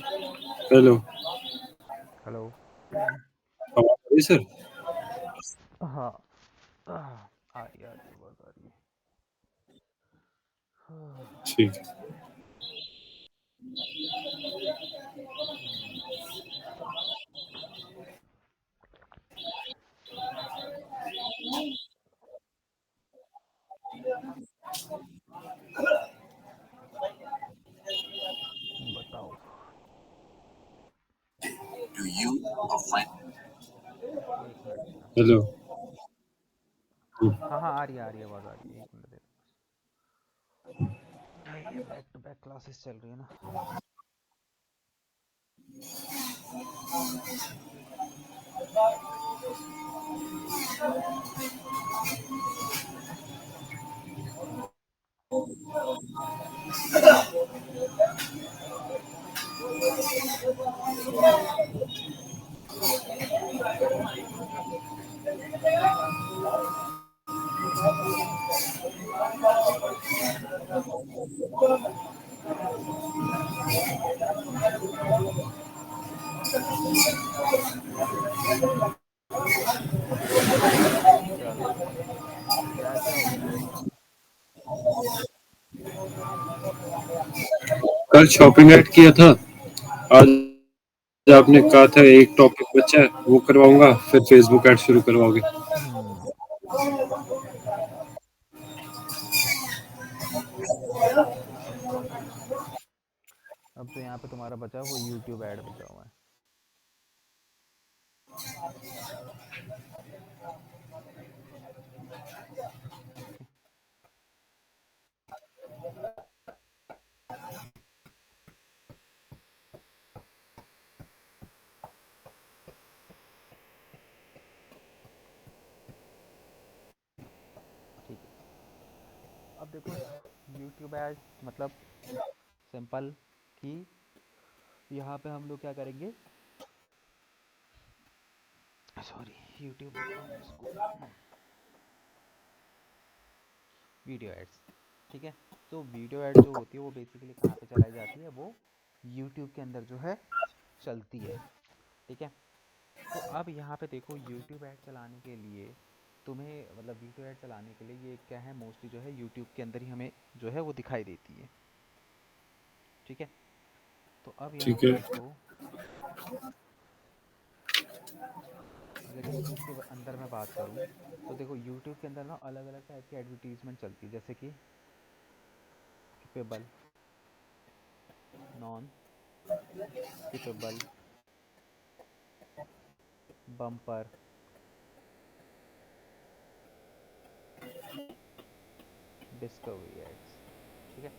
Hello. Hello. आवाज आ रही sir? हाँ, आ रही आवाज़ आ रही है। ठीक है। बताओ। एक मिनट देना। हेलो। हाँ हाँ, आ रही है आवाज़, आ रही है। एक मिनट देना। ये बैक टू बैक क्लासेस चल रही है ना। चलो, क्या क्या हो गया? कल शॉपिंग ऐड किया था। आज आपने कहा था एक टॉपिक बचा है, वो करवाऊंगा, फिर फेसबुक ऐड शुरू करवाओगे। अब तो यहाँ पे तुम्हारा बचा वो यूट्यूब ऐड बचा हुआ है। ठीक है, अब देखो, यूट्यूब ऐड मतलब सिंपल कि यहाँ पे हम लोग क्या करेंगे। सॉरी, यूट्यूब बोल रहा हूँ इसको, वीडियो एड्स। ठीक है, तो वीडियो एड जो होती है वो बेसिकली कहाँ पे चलाई जाती है, वो यूट्यूब के अंदर जो है चलती है। ठीक है, तो अब यहाँ पे देखो, यूट्यूब ऐड चलाने के लिए तुम्हें मतलब वीडियो ऐड चलाने के लिए ये क्या है, मोस्टली जो है यूट्यूब के अंदर ही हमें जो है वो दिखाई देती है। ठीक है, तो अब यहाँ ठीक पे है। देखो, अगर यूट्यूब के अंदर मैं बात करूँ तो देखो, यूट्यूब के अंदर ना अलग अलग टाइप की एडवर्टीजमेंट चलती है, जैसे कि skippable, non skippable, bumper, discovery ads. ठीक है,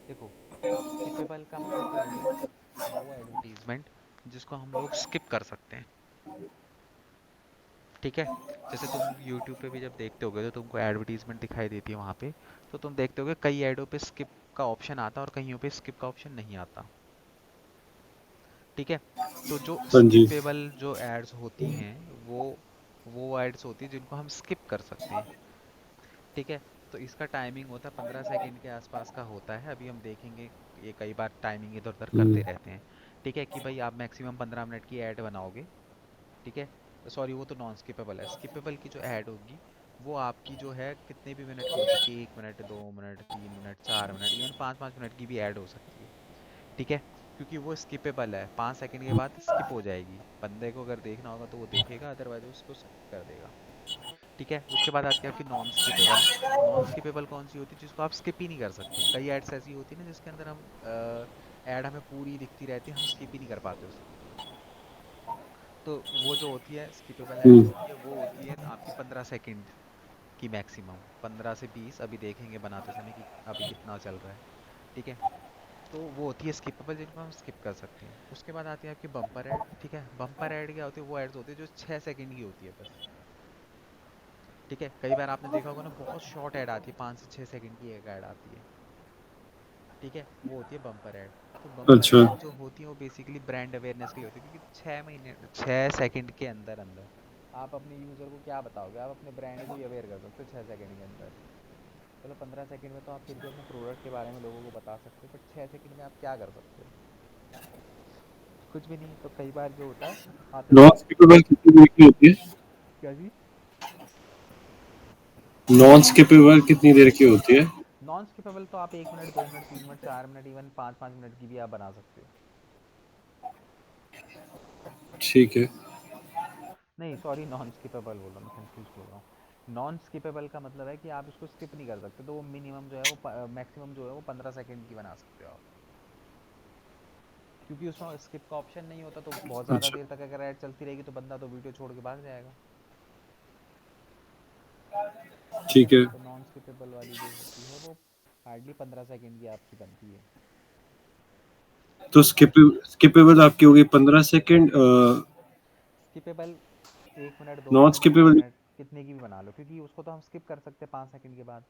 देखो, स्किपेबल का मतलब क्या हो गया, वो एडवर्टीजमेंट जिसको हम लोग स्किप कर सकते हैं। ठीक है, जैसे तुम यूट्यूब पे भी जब देखते होगे तो तुमको एडवर्टीजमेंट दिखाई देती है वहाँ पे, तो तुम देखते होगे कई एडों पे स्किप का ऑप्शन आता है और कईयों पे स्किप का ऑप्शन नहीं आता। ठीक है, तो जो हाँ जी। स्किपेबल जो एड्स होती हैं वो एड्स होती हैं जिनको हम स्किप कर सकते हैं। ठीक है, तो इसका टाइमिंग होता है 15 सेकंड के आसपास का होता है। अभी हम देखेंगे, ये कई बार टाइमिंग इधर उधर करते रहते हैं। ठीक है, कि भाई आप मैक्सिमम 15 मिनट की ऐड बनाओगे। ठीक है, सॉरी, वो तो नॉन स्किपेबल है। स्किपेबल की जो ऐड होगी वो आपकी जो है कितने भी मिनट की हो सकती है, 1 minute, 2 minute, 3 minute, 4 minute, even 5-5 minute की भी ऐड हो सकती है। ठीक है, क्योंकि वो स्किपेबल है, 5 सेकंड के बाद स्किप हो जाएगी। बंदे को अगर देखना होगा तो वो देखेगा, अदरवाइज वो उसको स्किप कर देगा। ठीक है, उसके बाद आती है आपकी नॉन स्किपेबल। नॉन स्किपेबल कौन सी होती है, जिसको आप स्किप ही नहीं कर सकते। कई एड्स ऐसी होती है ना जिसके अंदर हम ऐड हमें पूरी दिखती रहती है, हम स्किप ही नहीं कर पाते उसको। तो वो जो होती है स्किपेबल ऐड जो होती है वो होती है आपकी 15 सेकंड की मैक्सिमम, 15 से 20, अभी देखेंगे बनाते समय कि अभी कितना चल रहा है। ठीक है, तो वो होती है स्किपेबल, जिनको हम स्किप कर सकते हैं। उसके बाद आती है आपकी बम्पर ऐड। ठीक है, बम्पर ऐड क्या होती है, वो एड्स होती है जो 6 सेकंड की होती है बस। ठीक है, कई बार आपने देखा होगा ना, बहुत शॉर्ट ऐड आती है, 5 से 6 सेकंड की एक ऐड आती है। ठीक है, वो होती है बम्पर ऐड। तो बम्पर अच्छा। ऐड जो होती है वो बेसिकली ब्रांड अवेयरनेस के लिए होती है, क्योंकि 6 महीने 6 सेकंड के अंदर अंदर आप अपने यूजर को क्या बताओगे, आप अपने ब्रांड को ही अवेयर कर सकते हो 6 सेकंड के अंदर। चलो, 15 सेकंड में तो आप फिर भी अपने प्रोडक्ट के बारे में लोगों को बता सकते हो, बट 6 सेकंड में आप क्या कर सकते हो। कुछ भी नहीं। तो कई बार जो होता है, आप नॉन इसको स्किपेबल कितनी देर की होती है? क्या जी? नॉन स्किपेबल कितनी देर की होती है? नॉन स्किपेबल तो आप 1 minute, 2 minute, 3 minute, 4 minute, even 5-5 minute की भी आप बना सकते हो। ठीक है। नहीं सॉरी, नॉन स्किपेबल बोल रहा हूँ, मैं कंफ्यूज बोल रहा हूँ। नॉन स्किपेबल का मतलब है कि आप इसको स्किप नहीं कर सकते, तो वो मिनिमम जो है वो मैक्सिमम जो है वो 15 सेकंड की बना सकते हो आप। क्योंकि उसमें स्किप का ऑप्शन नहीं होता, तो बहुत ज़्यादा अच्छा, देर तक अगर ऐड चलती रहेगी तो बंदा तो वीडियो छोड़ के भाग जाएगा। ठीक है। ठीक है। तो नॉन स्किपेबल वाली जो होती है वो हार्डली 15 सेकंड की आपकी बनती है। तो स्किपेबल आपकी होगी 15 सेकेंड। स्किपेबल 1 मिनट, दो नॉन मिनट तीन स्किपेबल। मिनट कितने की भी बना लो, क्योंकि उसको तो हम स्किप कर सकते हैं 5 सेकंड के बाद,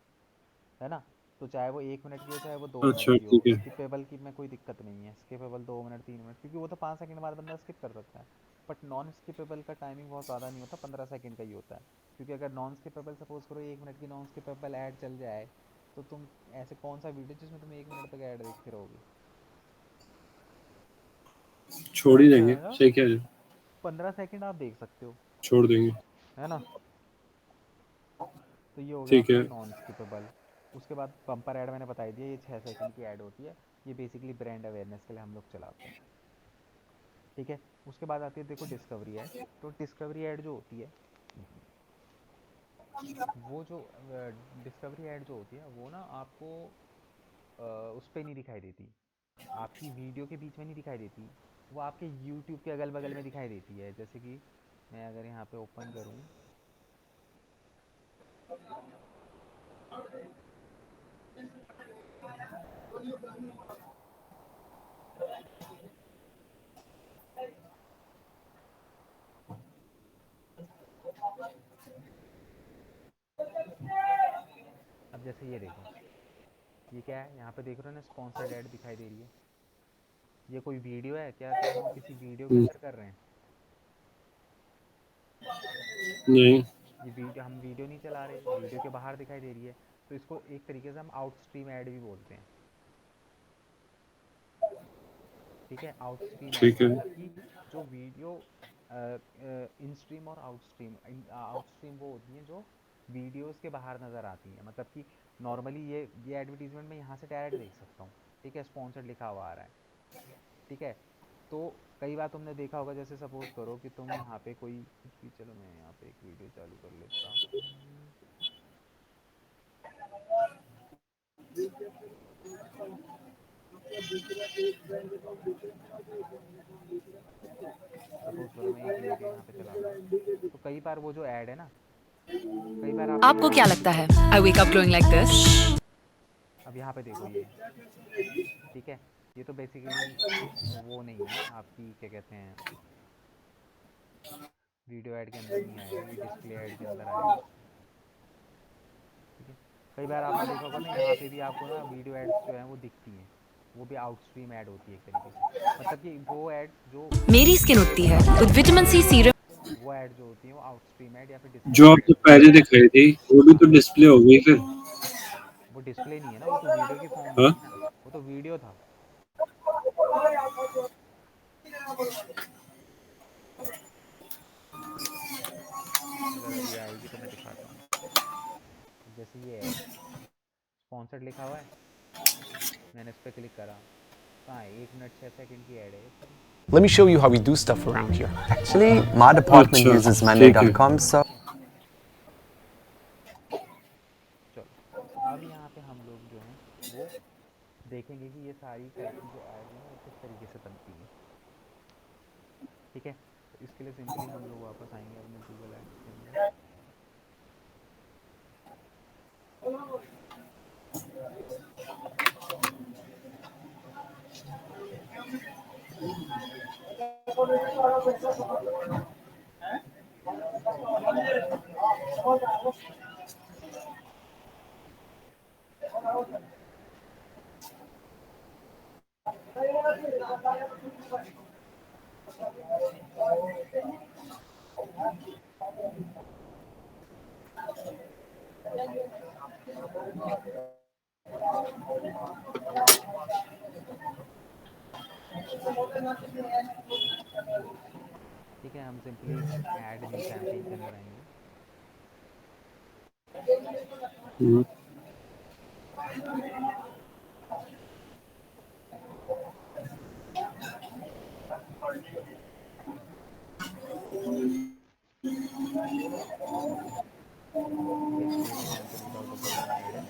है ना। तो चाहे वो 1 मिनट की हो, चाहे वो 2 मिनट अच्छा, की हो, ठीक है। स्किपेबल की में कोई दिक्कत नहीं है। स्किपेबल 2 मिनट, 3 मिनट, क्योंकि वो तो 5 सेकंड बाद बंदा स्किप कर सकता है। बट नॉन स्किपेबल का टाइमिंग बहुत ज़्यादा नहीं होता, 15 सेकंड का ही होता है। क्योंकि अगर नॉन स्किपेबल सपोज करो 1 मिनट की नॉन स्किपेबल ऐड चल जाए, तो तुम ऐसे कौन सा वीडियो जिसमें तुम 1 मिनट तक ऐड देखते रहोगे। छोड़ ही देंगे, है ना। सही कह रहे हो। 15 सेकंड आप देख सकते हो, छोड़ देंगे। है ना। तो ये हो गया ठीक आपका है। Non skippable. उसके बाद बम्पर ऐड मैंने बता दिया, ये 6 सेकंड की ऐड होती है। ये बेसिकली ब्रांड अवेयरनेस के लिए हम लोग चलाते हैं। ठीक है। उसके बाद आती है देखो डिस्कवरी ऐड। तो डिस्कवरी ऐड जो होती है, वो जो डिस्कवरी ऐड जो होती है वो ना आपको उस पर नहीं दिखाई देती, आपकी वीडियो के बीच में नहीं दिखाई देती। वो आपके यूट्यूब के अगल बगल में दिखाई देती है। जैसे कि मैं अगर यहाँ पे ओपन करूँ, अब जैसे ये देखो, ये क्या है, यहाँ पे देख रहे हो ना, स्पॉन्सर्ड ऐड दिखाई दे रही है। ये कोई वीडियो है क्या? क्या हम किसी वीडियो के हम्म, अंदर कर रहे हैं? नहीं। ये वीडियो, हम वीडियो नहीं चला रहे, वीडियो के बाहर दिखाई दे रही है। तो इसको एक तरीके से हम आउटस्ट्रीम ऐड भी बोलते हैं। ठीक है, आउटस्ट्रीम ऐड, ठीक है। मतलब कि जो वीडियो इन स्ट्रीम और आउटस्ट्रीम, आउटस्ट्रीम वो होती हैं जो वीडियोस के बाहर नज़र आती हैं। मतलब कि नॉर्मली ये एडवर्टीजमेंट में यहाँ से डायरेक्ट देख सकता हूँ। ठीक है, स्पॉन्सर्ड लिखा हुआ आ रहा है। ठीक है। तो कई बार तुमने देखा होगा, जैसे सपोज करो कि तुम यहाँ पे कोई कुछ भी, चलो मैं यहाँ पे एक वीडियो चालू कर लेता हूँ। सपोज करो मैं एक वीडियो यहाँ पे चला रहा हूँ, तो कई बार वो जो ऐड है ना, कई बार आपको आपको यहाँ क्या पे भी लगता है दिखेगी। I wake up glowing like this? अब यहाँ पे देखो ये, ठीक है, ये तो बेसिकली वो नहीं है आपकी, क्या कहते हैं, वीडियो ऐड के अंदर नहीं आएगा, ये डिस्प्ले ऐड के अंदर आएगा। ठीक है। कई बार आपने देखा होगा ना, यहाँ पे भी आपको ना वीडियो एड्स जो हैं वो दिखती हैं। वो भी आउटस्ट्रीम ऐड होती है एक तरीके से। मतलब कि वो एड्स जो मेरी स्किन वीडियो उठती के है बाहर विद नहीं विटामिन सी दिखती, सीरम। वो ऐड जो होती है वो आउटस्ट्रीम ऐड या फिर जो डिस्प्ले ऐड आपने होती है। पहले दिखाई थी वो भी तो डिस्प्ले हो गई फिर। वो डिस्प्ले नहीं है ना, वो तो वीडियो की फॉर्म में हाँ। थी ना, वो तो वीडियो था। अगर अभी आएगी तो मैं दिखाता हूँ। अब जैसे ये है, स्पॉन्सर्ड लिखा हुआ है, मैंने इस पर क्लिक करा, कहाँ है, 1 मिनट 6 सेकंड की ऐड है ये पूरी। Let me show you how we do stuff around here. Actually, my department अच्छा, uses ठीक है। Monday.com, so ठीक है। चलो, अब यहाँ पे हम लोग जो हैं वो देखेंगे कि ये सारी टाइप की जो एड्स हैं वो किस तरीके से बनती हैं। ठीक है। तो इसके लिए सिंपली हम लोग वापस आएंगे अपने गूगल एड्स के अंदर। ठीक है, हम सिंपली ऐड न्यू कैंपेन के अंदर आएंगे। हम्म, ठीक है, create a campaign without uploading ad है,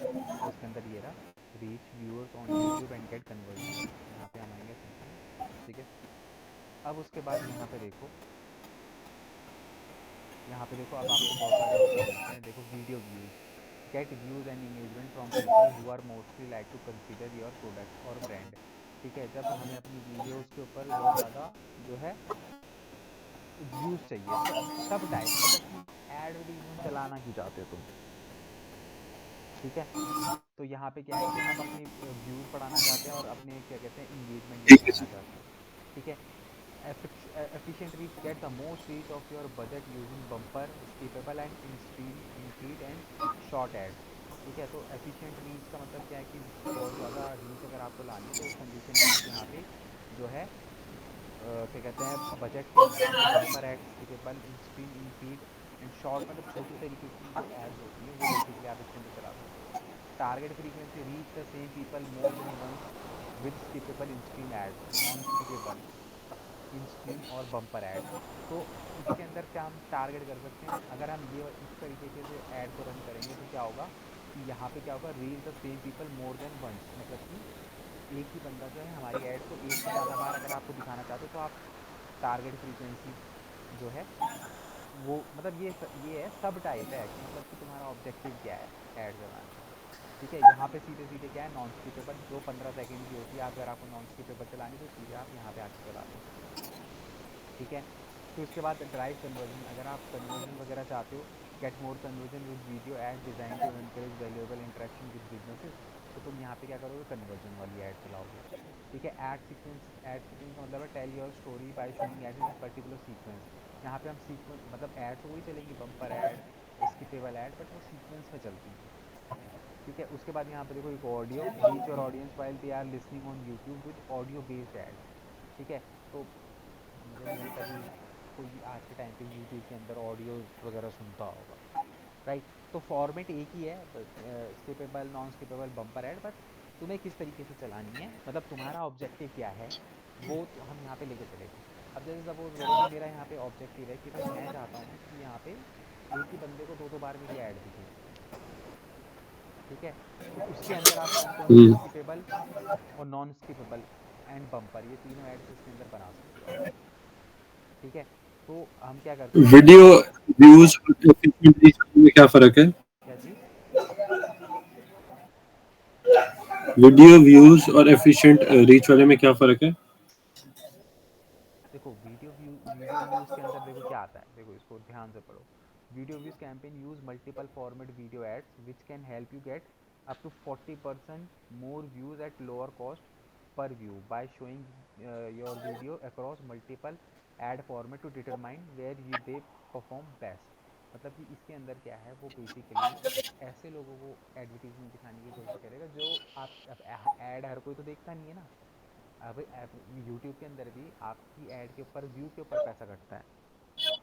उसके अंदर ये रहा reach viewers on YouTube and get conversion, यहाँ पे हम आएंगे सिंपली। ठीक है, अब उसके बाद यहाँ पे देखो, यहाँ पे देखो, अब आपको बहुत सारे ऑप्शन मिलते हैं। देखो video views, get views and engagement from people who are mostly like to consider your product और ब्रांड। ठीक है, जब हमें अपनी वीडियोस के ऊपर बहुत ज़्यादा जो है व्यूज़ चाहिए, सब टाइप, मतलब कि एडवर्टीजमेंट चलाना क्यों चाहते हो तुम। ठीक है, तो यहाँ पे क्या है कि हम अपने व्यूज़ बढ़ाना चाहते हैं और अपने क्या कहते हैं इंगेजमेंट ठीक लेके है आना सर। चाहते हैं। ठीक है, efficient reach, get the most reach of your budget using bumper, skippable and in feed and short ads। ठीक है, तो efficient reach का मतलब क्या है कि बहुत ज़्यादा रीच अगर आपको लानी है तो उस कंडीशन में आप यहाँ पे जो है क्या कहते हैं बजट के हिसाब से bumper ad, skippable, in stream, in feed and short, मतलब छोटी तरीके की जो एड्स होती हैं वो बेसिकली आप इसके अंदर चला सकते हो। Target frequency, reach the same people more than once with skippable in stream ads, non skippable in stream और बम्पर एड। तो इसके अंदर क्या हम टारगेट कर सकते हैं, अगर हम ये इस तरीके के से ऐड को रन करेंगे तो क्या होगा कि यहाँ पे क्या होगा, reach the same people more than once, मतलब कि एक ही बंदा जो है हमारी ऐड को एक से ज़्यादा बार अगर आपको दिखाना चाहते हो तो आप टारगेट फ्रीक्वेंसी जो है वो, मतलब ये है सब टाइप है कि मतलब कि तुम्हारा ऑब्जेक्टिव क्या है ऐड चलाने का। ठीक है, यहाँ पे सीधे सीधे क्या है, नॉन स्किपेबल जो 15 सेकेंड की होती है, आप अगर आपको नॉन स्किपेबल चलानी तो सीधे आप यहाँ पे आके चला लो। ठीक है, फिर उसके बाद ड्राइव कन्वर्जन, अगर आप कन्वर्जन वगैरह चाहते हो, get more conversion with video ad design to encourage valuable interaction with businesses, तो तुम यहाँ पे क्या करोगे, कन्वर्जन वाली ऐड चलाओगे। ठीक है, ऐड सीक्वेंस का मतलब है tell your story by showing ad in particular sequence. यहाँ पे हम सीक्वेंस, मतलब ऐड तो वही चलेंगी, bumper ad, skippable ad, but वो सीक्वेंस में चलती हैं। ठीक है, उसके बाद यहाँ पे देखो एक audio, reach your audience while they are listening on YouTube with audio based ads. ठीक है, तो मुझे नहीं लगता कि कोई भी आज के टाइम पे यूट्यूब के अंदर ऑडियो वगैरह सुनता होगा, राइट। तो फॉर्मेट एक ही है, skippable, non skippable, bumper add, but तुम्हें किस तरीके से चलानी है, मतलब तुम्हारा ऑब्जेक्टिव क्या है वो तो हम यहाँ पे लेके चलेंगे। अब जैसे सपोज करो कि मेरा यहाँ पे ऑब्जेक्टिव है कि भाई मैं चाहता हूँ कि यहाँ पे एक ही बंदे को दो दो बार मेरी ऐड दिखे। ठीक है, तो उसके अंदर आप कौन कौन सी हम्म, स्किपेबल और नॉन स्किपेबल एंड बम्पर, ये तीनों एड्स इसके अंदर बना सकते हो आप। ठीक है, तो हम क्या करते हैं, वीडियो व्यूज और efficient reach में क्या फर्क है? क्या चीज़। वीडियो व्यूज और एफिशिएंट रीच वाले में क्या फर्क है? देखो वीडियो व्यूज़ के अंदर देखो क्या आता है, देखो इसको ध्यान से पढ़ो। Video views campaign use multiple format video ads which can help you get up to 40% more views at lower cost per view by showing your video across multiple ad format to determine where you they perform best. मतलब कि इसके अंदर क्या है, वो basically ऐसे लोगों को एडवर्टीजमेंट दिखाने की कोशिश करेगा जो आप, अब ऐड हर कोई तो देखता नहीं है ना। अब यूट्यूब के अंदर भी आपकी ऐड के ऊपर व्यू के ऊपर पैसा कटता है।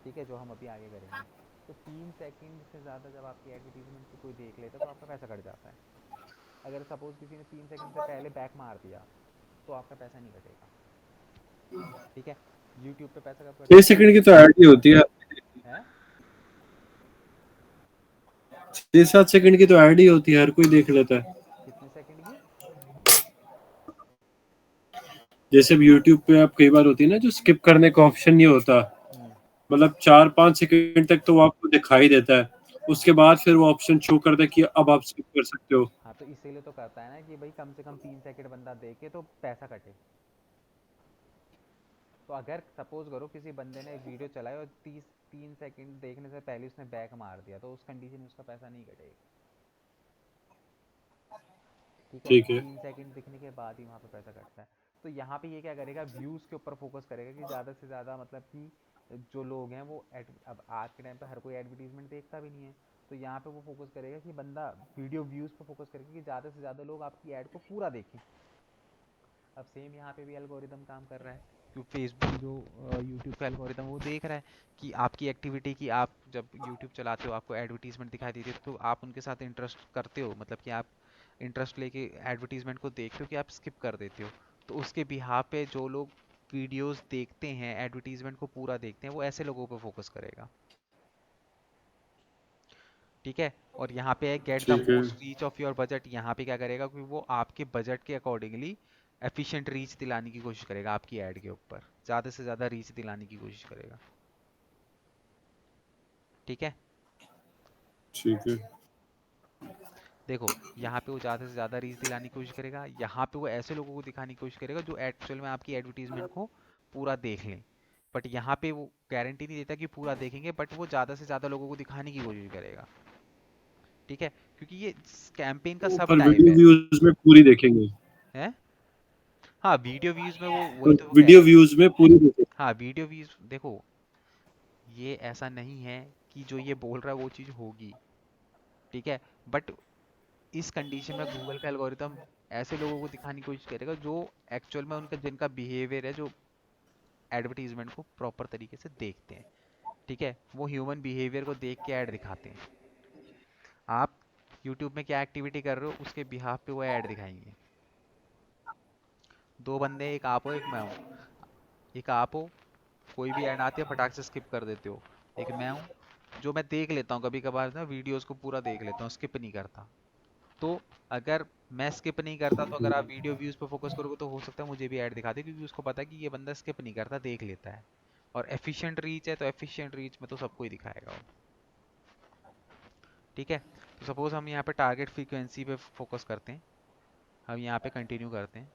ठीक है, जो हम अभी आगे करेंगे। तो 3 सेकंड से ज़्यादा जब आपकी एडवर्टीजमेंट को कोई देख लेता है तो आपका पैसा कट जाता है। अगर सपोज किसी ने 3 सेकंड से पहले बैक मार दिया तो आपका पैसा नहीं कटेगा। ठीक है, यूट्यूब पे पैसा कब छह कटता सेकंड की तो ऐड ही होती है। है 6-7 सेकंड की तो ऐड ही होती है, हर कोई देख लेता है। कितने सेकंड की। जैसे अब यूट्यूब पे आप कई बार होती है ना जो स्किप करने का ऑप्शन नहीं होता, हम्म, मतलब 4-5 सेकंड तक तो वो आपको दिखाई देता है, हाँ उसके बाद फिर वो ऑप्शन शो करता है कि अब आप स्किप कर सकते हो। हाँ, तो इसीलिए तो करता है ना कि भाई कम से कम 3 सेकंड बंदा देखे तो पैसा कटे। तो अगर सपोज करो किसी बंदे ने वीडियो चलाई और 3 सेकंड देखने से पहले उसने बैक मार दिया तो उस कंडीशन में उसका पैसा नहीं कटेगा। ठीक है, ठीक है। 3 सेकंड दिखने के बाद ही वहाँ पे पैसा कटता है। तो यहाँ पे ये क्या करेगा, व्यूज़ के ऊपर फोकस करेगा कि ज़्यादा से ज़्यादा, मतलब कि जो लोग हैं वो अब आज के टाइम पे हर कोई एडवर्टीजमेंट देखता भी नहीं है। तो यहाँ पे वो फोकस करेगा कि बंदा वीडियो व्यूज़ पे फोकस करेगा कि ज़्यादा से ज़्यादा लोग आपकी ऐड को पूरा देखें। अब सेम यहाँ पे भी एल्गोरिदम काम कर रहा है, क्योंकि फेसबुक जो यूट्यूब का एल्गोरिदम वो देख रहा है कि आपकी एक्टिविटी की, आप जब यूट्यूब चलाते हो आपको एडवर्टीजमेंट दिखाई देती है, तो आप उनके साथ इंटरेस्ट करते हो, मतलब कि आप इंटरेस्ट लेके एडवर्टीजमेंट को देखते हो कि आप स्किप कर देते हो। तो उसके बिहाफ पे जो लोग वीडियोस देखते हैं, एडवर्टीजमेंट को पूरा देखते हैं, वो ऐसे लोगों पर फोकस करेगा। ठीक है। और यहाँ पे है गेट द ठीक है। Most reach of your budget. यहाँ पे क्या करेगा कि वो आपके बजट के अकॉर्डिंगली एफिशिएंट रीच दिलाने की कोशिश करेगा, आपकी ऐड के ऊपर ज़्यादा से ज़्यादा रीच दिलाने की कोशिश करेगा। ठीक है। ठीक है। देखो यहाँ पे वो ज़्यादा से ज़्यादा रीच दिलाने की कोशिश करेगा, यहाँ पे वो ऐसे लोगों को दिखाने की कोशिश करेगा जो एक्चुअल में आपकी एडवर्टीजमेंट को पूरा देख लें। बट यहाँ पे वो गारंटी नहीं देता कि पूरा देखेंगे, बट वो ज़्यादा से ज़्यादा लोगों को दिखाने की कोशिश करेगा। ठीक है, क्योंकि ये कैंपेन का सब पर टाइप वीडियो है। व्यूज में पूरी देखेंगे। हैं? हाँ, वीडियो व्यूज में वो वही पर तो वो कह वीडियो रहा है। व्यूज में पूरी देखेंगे। हाँ, वीडियो व्यूज देखो, ये ऐसा नहीं है कि जो ये बोल रहा है वो चीज़ होगी। ठीक है, बट इस कंडीशन में गूगल का एल्गोरिथम ऐसे लोगों को दिखाने की कोशिश करेगा जो एक्चुअल में उनका जिनका बिहेवियर है, जो एडवर्टीजमेंट को प्रॉपर तरीके से देखते हैं। ठीक है, वो ह्यूमन बिहेवियर को देख के ऐड दिखाते हैं। आप यूट्यूब में क्या एक्टिविटी कर रहे हो उसके बिहाफ पे वो ऐड दिखाएंगे। दो बंदे, एक आप हो एक मैं हूँ। एक आप हो, कोई भी ऐड आती है फटाक से स्किप कर देते हो। एक मैं हूँ जो मैं देख लेता हूँ, कभी कभार ना वीडियोस को पूरा देख लेता हूँ, स्किप नहीं करता। तो अगर मैं स्किप नहीं करता, तो अगर आप वीडियो व्यूज पे फोकस करोगे तो हो सकता है मुझे भी ऐड दिखा दे, क्योंकि उसको पता है कि ये बंदा स्किप नहीं करता, देख लेता है। और एफिशिएंट रीच है तो एफिशिएंट रीच में तो सबको ही दिखाएगा वो। ठीक है, तो सपोज हम यहाँ पे टारगेट फ्रीक्वेंसी पे फोकस करते हैं, हम यहाँ पे कंटिन्यू करते हैं।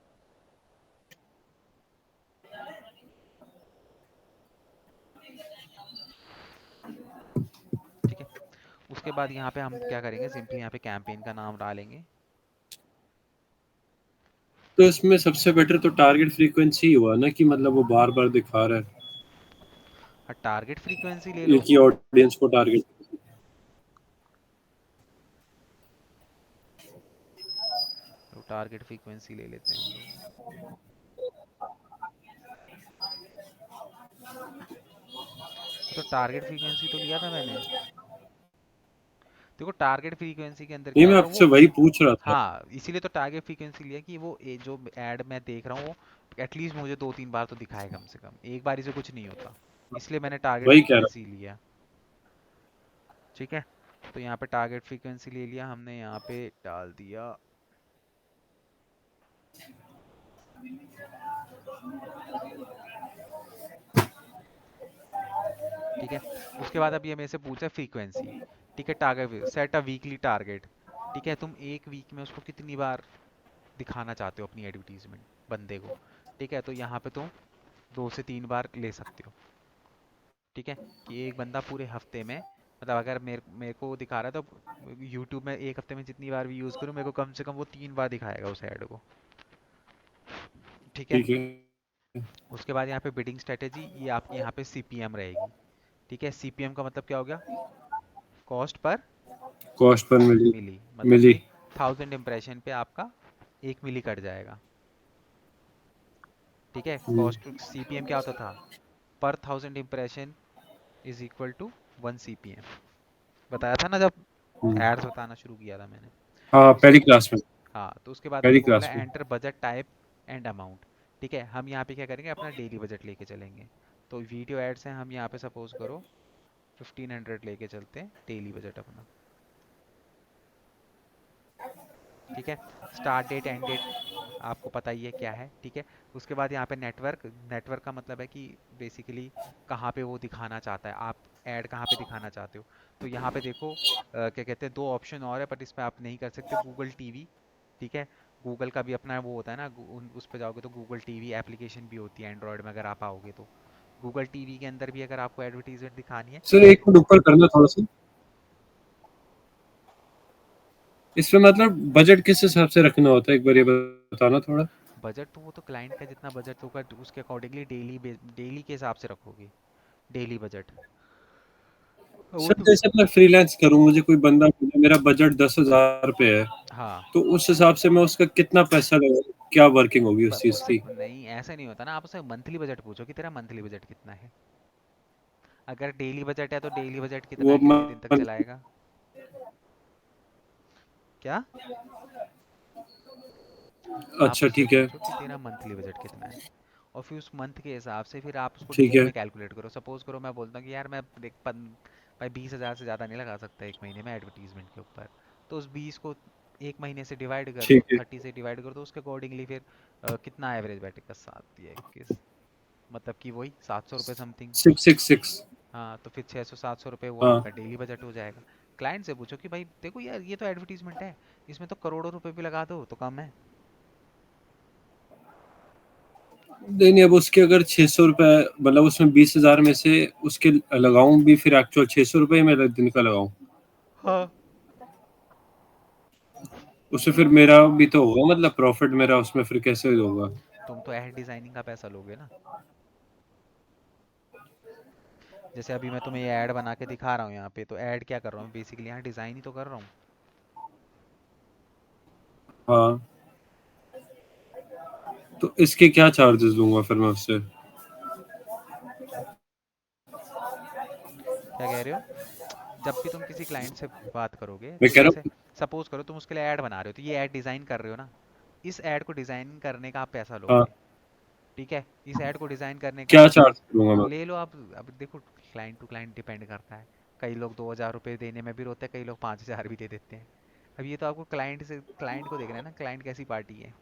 ठीक है, उसके बाद यहाँ पे हम क्या करेंगे, सिंपली यहाँ पे कैंपेन का नाम डालेंगे। तो इसमें सबसे बेटर तो टारगेट फ्रीक्वेंसी ही हुआ ना, कि मतलब वो बार बार दिखा रहा है हाँ, टारगेट फ्रीक्वेंसी ले एक लो। ही ऑडियंस को टारगेट। तो टारगेट फ्रीक्वेंसी ले लेते हैं हम लोग। तो टारगेट फ्रीक्वेंसी तो लिया था मैंने। देखो टारगेट फ्रीक्वेंसी के अंदर नहीं, क्या मैं होगा आपसे वो। वही पूछ रहा था। हाँ, इसीलिए तो टारगेट फ्रीक्वेंसी लिया कि वो जो ऐड मैं देख रहा हूँ वो एटलीस्ट मुझे 2-3 बार तो दिखाए, कम से कम एक बारी से कुछ नहीं होता। इसलिए मैंने टारगेट वही कह रहा फ्रीक्वेंसी लिया। ठीक है, तो यहाँ पे टारगेट फ्रीक्वेंसी ले लिया हमने, यहाँ पे डाल दिया। ठीक है, उसके बाद अब ये मेरे से पूछा फ्रीक्वेंसी। ठीक है, target set a weekly target. ठीक है, तुम एक वीक में उसको कितनी बार दिखाना चाहते हो अपनी एडवर्टीजमेंट बंदे को। ठीक है, तो यहाँ पे तुम 2 से 3 बार ले सकते हो। ठीक है, कि एक बंदा पूरे हफ्ते में, मतलब अगर मेरे को दिखा रहा है तो यूट्यूब में एक हफ्ते में जितनी बार भी यूज़ करूँ, मेरे को कम से कम वो 3 बार दिखाएगा उस ऐड को। ठीक है, ठीक है। उसके बाद यहाँ पे बिडिंग स्ट्रेटेजी, ये आपकी यहाँ पे सीपीएम रहेगी। ठीक है, सीपीएम का मतलब क्या हो गया, कॉस्ट पर कॉस्ट पर मिली। मिली, मतलब मिली। कि 1000 इम्प्रेशन पे आपका 1 मिली कट जाएगा। ठीक है, हम्म, कॉस्ट सीपीएम क्या होता था, पर 1000 impression is equal to 1 CPM. बताया था ना जब हम्म। एड्स बताना शुरू किया था मैंने। हाँ, उस पहली क्लास में। हाँ, तो उसके बाद पहली देखो बोला क्लास में। Enter budget type and amount. ठीक है, हम यहाँ पे क्या करेंगे, अपना डेली बजट लेके चलेंगे। तो वीडियो एड्स हैं, हम यहाँ पे सपोज करो 1500 लेके चलते हैं डेली बजट अपना। ठीक है, स्टार्ट डेट एंड डेट आपको पता ही है क्या है। ठीक है, उसके बाद यहाँ पे नेटवर्क, नेटवर्क का मतलब है कि बेसिकली कहाँ पे वो दिखाना चाहता है, आप ऐड कहाँ पे दिखाना चाहते हो। तो यहाँ पे देखो क्या कहते हैं, 2 ऑप्शन और है, बट इस पर आप नहीं कर सकते, गूगल टीवी। ठीक है, गूगल का भी अपना वो होता है ना, उस पर जाओगे तो गूगल टीवी एप्लीकेशन भी होती है एंड्रॉयड में, अगर आप आओगे तो गूगल टीवी के अंदर भी अगर आपको एडवर्टीजमेंट दिखानी है सर, एक तो। मिनट ऊपर करना थोड़ा सा। इसमें मतलब बजट किस हिसाब से रखना होता है, एक बार ये बताना थोड़ा। बजट तो वो तो क्लाइंट का जितना बजट होगा उसके अकॉर्डिंगली डेली के हिसाब से रखोगे, डेली बजट वो सर, तो। जैसे मैं फ्रीलांस करूँ, मुझे कोई बंदा बोले मेरा बजट 10,000 पे है, हाँ, तो उस हिसाब से मैं उसका कितना पैसा लगेगा? क्या वर्किंग होगी उस चीज उससे की? नहीं, ऐसा नहीं होता ना, आप उससे मंथली बजट पूछो कि तेरा मंथली बजट कितना है। अगर डेली बजट है तो डेली बजट कितना वो है, कितने दिन तक चलाएगा। क्या? आप अच्छा उससे ठीक है। पूछो कि तेरा मंथली बजट कितना है, और फिर उस मंथ के हिसाब से फिर आप उसको ठीक डेज है। में कैलकुलेट करो। सपोज करो मैं बोलता हूँ कि यार मैं देख भाई 20,000 से ज़्यादा नहीं लगा सकता एक महीने में एडवर्टीजमेंट के ऊपर। तो उस 20 को एक महीने से डिवाइड कर दो, ठीक है। 30 से डिवाइड कर दो, उसके अकॉर्डिंगली फिर कितना एवरेज बैठेगा, 7 या 21, मतलब कि वही 700 रुपये समथिंग। 666। हाँ, तो फिर 600 700 रुपये वो हाँ। आपका डेली बजट हो जाएगा। क्लाइंट से पूछो कि भाई देखो यार ये तो एडवर्टीजमेंट है, इसमें तो करोड़ों रुपए भी लगा दो तो कम है। नहीं नहीं, अब उसके अगर 600 रुपए, मतलब उसमें 20,000 में से उसके लगाऊं भी, फिर एक्चुअल 600 रुपए में दिन का लगाऊं, हाँ। उससे फिर मेरा भी तो होगा, मतलब प्रॉफिट मेरा उसमें फिर कैसे होगा? तुम तो एड डिजाइनिंग का पैसा लोगे ना। जैसे अभी मैं तुम्हें ये ऐड बना के दिखा रहा हूँ यहाँ पे, तो ऐड क्या कर रहा हूँ बेसिकली, यहाँ डिजाइन ही तो कर रहा हूँ। हाँ, तो इसके क्या चार्जेस लूंगा फिर मैं उससे? क्या कह रहे हो? जब भी तुम किसी क्लाइंट से बात करोगे मैं तो कह रहा जैसे हूँ। सपोज करो तुम उसके लिए ऐड बना रहे हो, तो ये ऐड डिजाइन कर रहे हो ना, इस ऐड को डिजाइन करने का आप पैसा हाँ, लोगे। ठीक है, इस ऐड को डिजाइन करने का क्या चार्ज करूंगा मैं? ले लो आप। अब देखो, क्लाइंट टू क्लाइंट डिपेंड करता है। कई लोग 2,000 रुपये देने में भी रोते हैं, कई लोग 5,000 भी दे देते हैं। अब ये तो आपको क्लाइंट को देखना है ना, क्लाइंट कैसी पार्टी है,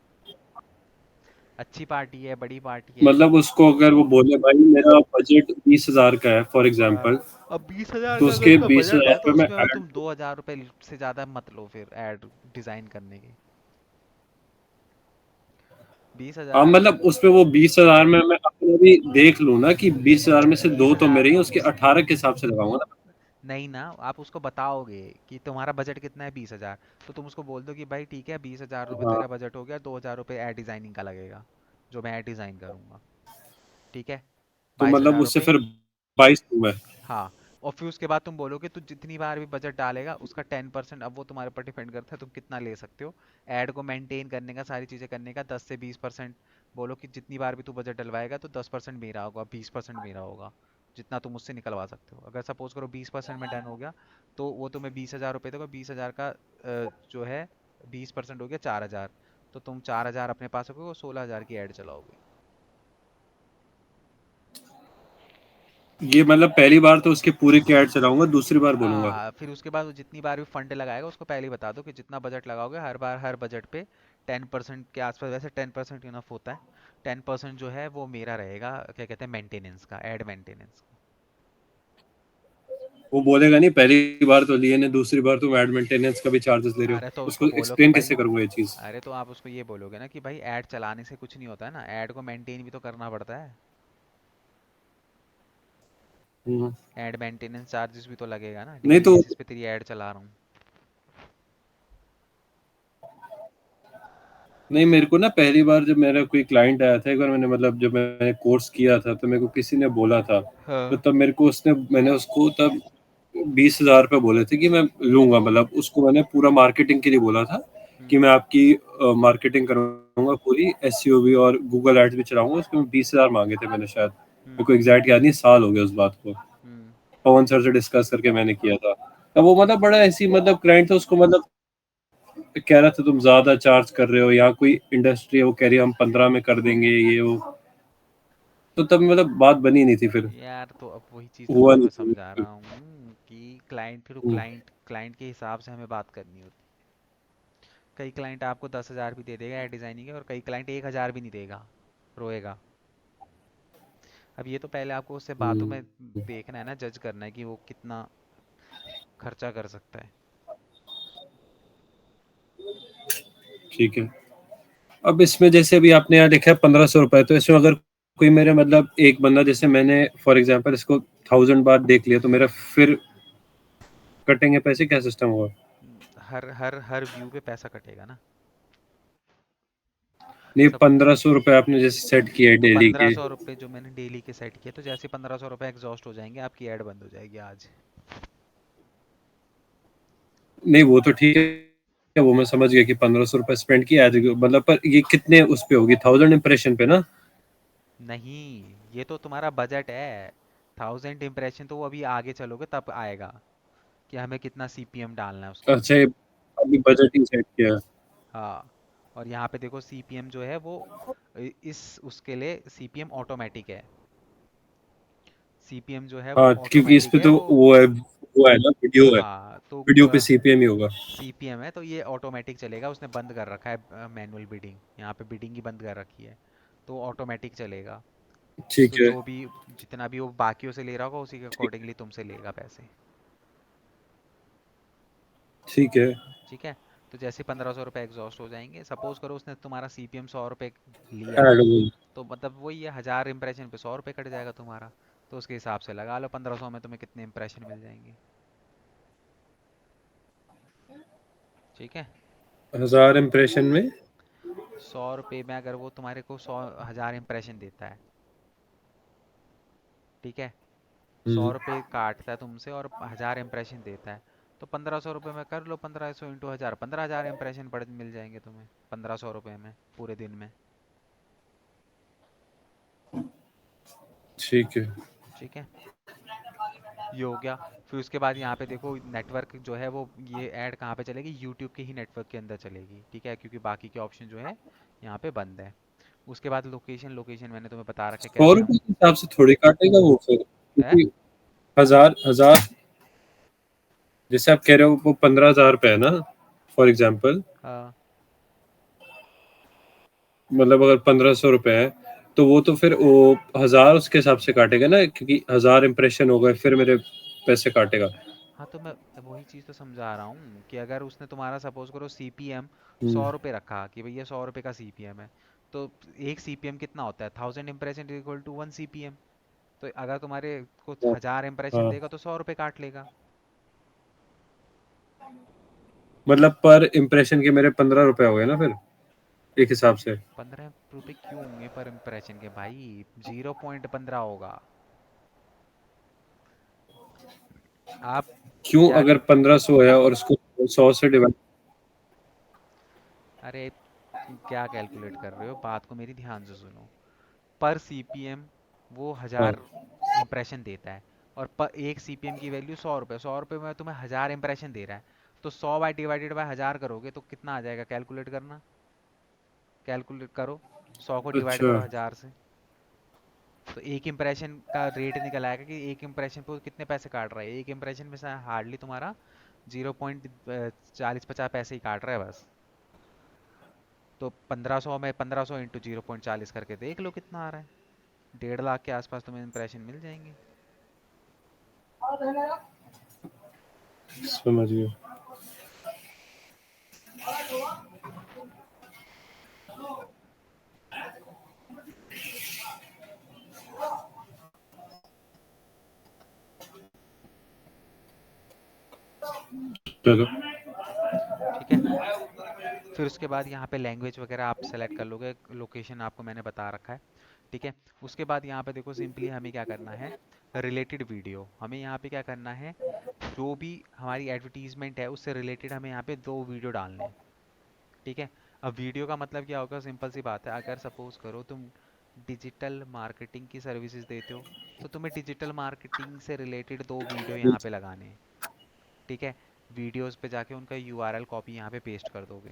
अच्छी पार्टी है, बड़ी पार्टी है। मतलब उसको अगर वो बोले भाई मेरा बजट 20,000 का है फॉर हाँ, एग्जाम्पल, अब 20,000 तो का अगर उसके उसका बीस बजट है हजार तो पे मैं उसमें अब ऐड। तुम 2,000 रुपये से ज़्यादा मत लो फिर ऐड डिज़ाइन करने के। बीस हाँ, हजार मतलब उसमें वो 20,000 में मैं अपना भी देख लूँ ना कि 20,000 में से बीस दो तो हजार मेरे ही, में उसके उसमें 18 के हिसाब से लगाऊंगा ना। नहीं ना, आप उसको बताओगे कि तुम्हारा बजट कितना है, 20,000, तो तुम उसको बोल दो कि भाई ठीक है, 20,000 रुपये हाँ, तेरा बजट हो गया, 2,000 रुपये ऐड डिज़ाइनिंग का लगेगा, जो मैं ऐड डिज़ाइन करूँगा। ठीक है, तो बाईस मतलब हजार उससे रुपये फिर 22 दूं मैं। हाँ, और फिर उसके बाद तुम बोलोगे तू जितनी बार भी बजट डालेगा उसका 10%, अब वो तुम्हारे ऊपर डिपेंड करता है तुम कितना ले सकते हो। ऐड को मेंटेन करने का, सारी चीज़ें करने का 10 से 20%। बोलो कि जितनी बार भी तू बजट डलवाएगा तो 10% मेरा होगा, 20% मेरा होगा, जितना तुम मुझसे निकलवा सकते हो। अगर सपोज करो 20% में डन हो गया, तो वो तुम्हें 20,000 रुपये देगा। 20,000 का जो है 20% हो गया 4,000, तो तुम 4,000 अपने पास रखोगे और 16,000 की ऐड चलाओगे। ये मतलब पहली बार तो उसके पूरे की ऐड चलाऊंगा, दूसरी बार बोलूंगा। फिर उसके बाद वो जितनी बार भी फंड लगाएगा उसको पहले ही बता दो कि जितना बजट लगाओगे हर बार हर बजट पे 10% के आसपास, वैसे 10% इनफ होता है, 10% जो है वो मेरा रहेगा, क्या कहते हैं, मेंटेनेंस का, एड मेंटेनेंस का। वो बोलेगा नहीं पहली बार तो लिए ने, दूसरी बार तुम एड मेंटेनेंस का भी चार्जेस ले रहे हो, अरे तो उसको उसको बोलो कि एक्सप्लेन भाई, कैसे करूंगा ये चीज? अरे तो आप उसको ये बोलोगे ना कि भाई ऐड चलाने से कुछ नहीं होता है ना, ऐड को मेंटेन भी तो करना पड़ता है, हम्म। ऐड मेंटेनेंस चार्जेस भी तो लगेगा ना, नहीं डेली तो बेसिस पे तेरी ऐड चला रहा हूँ। नहीं, मेरे को ना पहली बार जब मेरा कोई क्लाइंट आया था एक बार, मैंने मतलब जब मैंने कोर्स किया था तो मेरे को किसी ने बोला था, तो हाँ। तब मेरे को उसने मैंने उसको तब 20,000 रुपये बोले थे कि मैं लूंगा, मतलब उसको मैंने पूरा मार्केटिंग के लिए बोला था हम्म। कि मैं आपकी मार्केटिंग करूंगा पूरी, एसईओ भी और गूगल एड्स भी चलाऊंगा, उसके में 20,000 मांगे थे मैंने शायद, मेरे हम्म। को एग्जैक्ट याद नहीं, साल हो गया उस बात को। हम्म। पवन सर से डिस्कस करके मैंने किया था। तब वो मतलब बड़ा ऐसी मतलब क्लाइंट था, उसको मतलब कह रहा था तुम ज्यादा चार्ज कर रहे हो, यहाँ कोई इंडस्ट्री है वो कह रही है हम 15 में कर देंगे ये वो, तो तब मतलब बात बनी नहीं थी फिर, यार तो अब वही चीज़ तो हुआ तुमको नहीं मैं समझा फिर। रहा हूँ कि क्लाइंट टू हम्म। क्लाइंट, क्लाइंट के हिसाब से हमें बात करनी होती है। कई क्लाइंट आपको 10,000 भी दे देगा एड डिजाइनिंग के, और कई क्लाइंट 1,000 भी नहीं देगा, रोएगा। अब ये तो पहले आपको उससे बातों में हम्म। देखना है ना, जज करना है कि वो कितना खर्चा कर सकता है। ठीक है। अब इसमें जैसे अभी आपने यहाँ लिखा है 1,500 रुपए, तो इसमें अगर कोई मेरे मतलब एक बंदा, जैसे मैंने फॉर एग्जांपल इसको 1,000 बार देख लिया, तो मेरा फिर कटेंगे पैसे, क्या सिस्टम होगा? हर हर हर व्यू पे पैसा कटेगा ना। नहीं, सब 1,500 रुपए आपने जैसे सेट किया है तो डेली पंद्रह के। सौ रुपये जो मैंने डेली के सेट किए, तो जैसे 1,500 रुपये एग्जॉस्ट हो जाएंगे आपकी ऐड बंद हो जाएगी आज। नहीं वो तो ठीक है, है, वो मैं समझ गया कि 1500 रुपए स्पेंड किया है, मतलब पर ये कितने उस पे होगी, 1000 इंप्रेशन पे ना? नहीं, ये तो तुम्हारा बजट है। 1000 इम्प्रेशन तो वो अभी आगे चलोगे तब आएगा कि हमें कितना सीपीएम डालना है उसके अच्छा, लिए। अभी बजट ही सेट किया है। हाँ, और यहाँ पे देखो सीपीएम जो है वो इस उसके लिए सीपीएम ऑटोमेटिक है। सीपीएम जो है वो हाँ, क्योंकि इस ऑटोमेटिक पे है तो वो। वो है ना, वीडियो है। हाँ तो वीडियो पे सीपीएम ही होगा। सीपीएम है तो ये ऑटोमेटिक चलेगा, उसने बंद कर रखा है मैनुअल बिडिंग, यहाँ पे बिडिंग ही बंद कर रखी है, तो ऑटोमेटिक चलेगा। तो ठीक है। जो भी जितना भी वो बाकियों से ले रहा होगा उसी के ठीक अकॉर्डिंगली तुमसे लेगा पैसे। ठीक है। ठीक है। तो जैसे 1500 रुपये एग्जॉस्ट हो जाएंगे, सपोज करो उसने तुम्हारा सीपीएम 100 रुपये लिया, ऐड बोल। तो मतलब वही है, 1000 इंप्रेशन पे 100 रुपये कट जाएगा तुम्हारा। तो उसके हिसाब से लगा लो 1500 में तुम्हें कितने इंप्रेशन मिल जाएंगे। ठीक है। 1000 इंप्रेशन में। 100 रुपये में अगर वो तुम्हारे को 1000 इंप्रेशन देता है, ठीक है, सौ हम्म। रुपये काटता है तुमसे और 1000 इंप्रेशन देता है, तो 1500 रुपये में कर लो, 1500 इंटू 1000, 15,000 इंप्रेशन पड़ मिल जाएंगे तुम्हें 1500 रुपये में पूरे दिन में। ठीक है। ठीक है, ये हो गया। फिर उसके बाद यहाँ पे देखो नेटवर्क जो है वो, ये ऐड कहाँ पे चलेगी, यूट्यूब के ही नेटवर्क के अंदर चलेगी। ठीक है, क्योंकि बाकी के ऑप्शन जो है यहाँ पे बंद है। उसके बाद लोकेशन, लोकेशन मैंने तुम्हें बता रखा है 100 कैसे हम। रुपए के हिसाब से थोड़ी काटेगा वो फिर, है। क्योंकि 1000 1000, जैसे आप कह रहे हो वो 15,000 रुपए है ना, फॉर एग्जाम्पल। हाँ मतलब अगर 1500 रुपए है, तो वो तो फिर वो 1000 उसके हिसाब से काटेगा ना, क्योंकि 1000 इंप्रेशन हो गए फिर मेरे पैसे काटेगा। हाँ, तो मैं वही चीज़ तो समझा रहा हूँ कि अगर उसने तुम्हारा सपोज करो सीपीएम हम्म। 100 रुपये रखा कि भैया 100 रुपये का सीपीएम है, तो एक सीपीएम कितना होता है, 1000 इंप्रेशन इक्वल टू 1 सीपीएम। तो अगर तुम्हारे को हाँ। 1000 इंप्रेशन हाँ। देगा तो 100 रुपये काट लेगा। मतलब पर इंप्रेशन के मेरे 15 रुपए हो गए ना फिर, एक हिसाब से। 15 रुपये क्यों होंगे पर इम्प्रेशन के भाई, 0.15 होगा। आप क्यों, क्या, अगर 1500 है और उसको 100 से डिवाइड। अरे क्या कैलकुलेट कर रहे हो, बात को मेरी ध्यान से सुनो। पर सीपीएम वो हाँ। 1000 इंप्रेशन देता है, और पर एक सीपीएम की वैल्यू 100 रुपये, 100 रुपये में तुम्हें 1000 इंप्रेशन दे रहा है, तो 100 डिवाइडेड बाय 1000 करोगे तो कितना आ जाएगा, कैलकुलेट करना, कैलकुलेट करो। 100 को डिवाइड अच्छा। करो 1000 से, तो एक इंप्रेशन का रेट निकल आएगा कि एक इंप्रेशन पे वो कितने पैसे काट रहा है। एक इंप्रेशन में से हार्डली तुम्हारा 0.40-50 पैसे ही काट रहा है बस। तो 1500 में 1500 इंटू 0.40 करके देख लो कितना आ रहा है। 1.5 लाख के आसपास तुम्हें इंप्रेशन मिल जाएंगे। समझ गया। चलो। ठीक है, फिर उसके बाद यहाँ पे लैंग्वेज वगैरह आप सेलेक्ट कर लोगे, लोकेशन आपको मैंने बता रखा है। ठीक है, उसके बाद यहाँ पे देखो सिंपली हमें क्या करना है, रिलेटेड वीडियो हमें यहाँ पे क्या करना है, जो भी हमारी एडवर्टीजमेंट है उससे रिलेटेड हमें यहाँ पे 2 वीडियो डालने हैं। ठीक है, अब वीडियो का मतलब क्या होगा, सिंपल सी बात है, अगर सपोज करो तुम डिजिटल मार्केटिंग की सर्विसेज देते हो, तो तुम्हें डिजिटल मार्केटिंग से रिलेटेड 2 वीडियो यहाँ पे लगाने हैं। ठीक है, वीडियोस पे जाके उनका यूआरएल कॉपी यहाँ पे पेस्ट कर दोगे।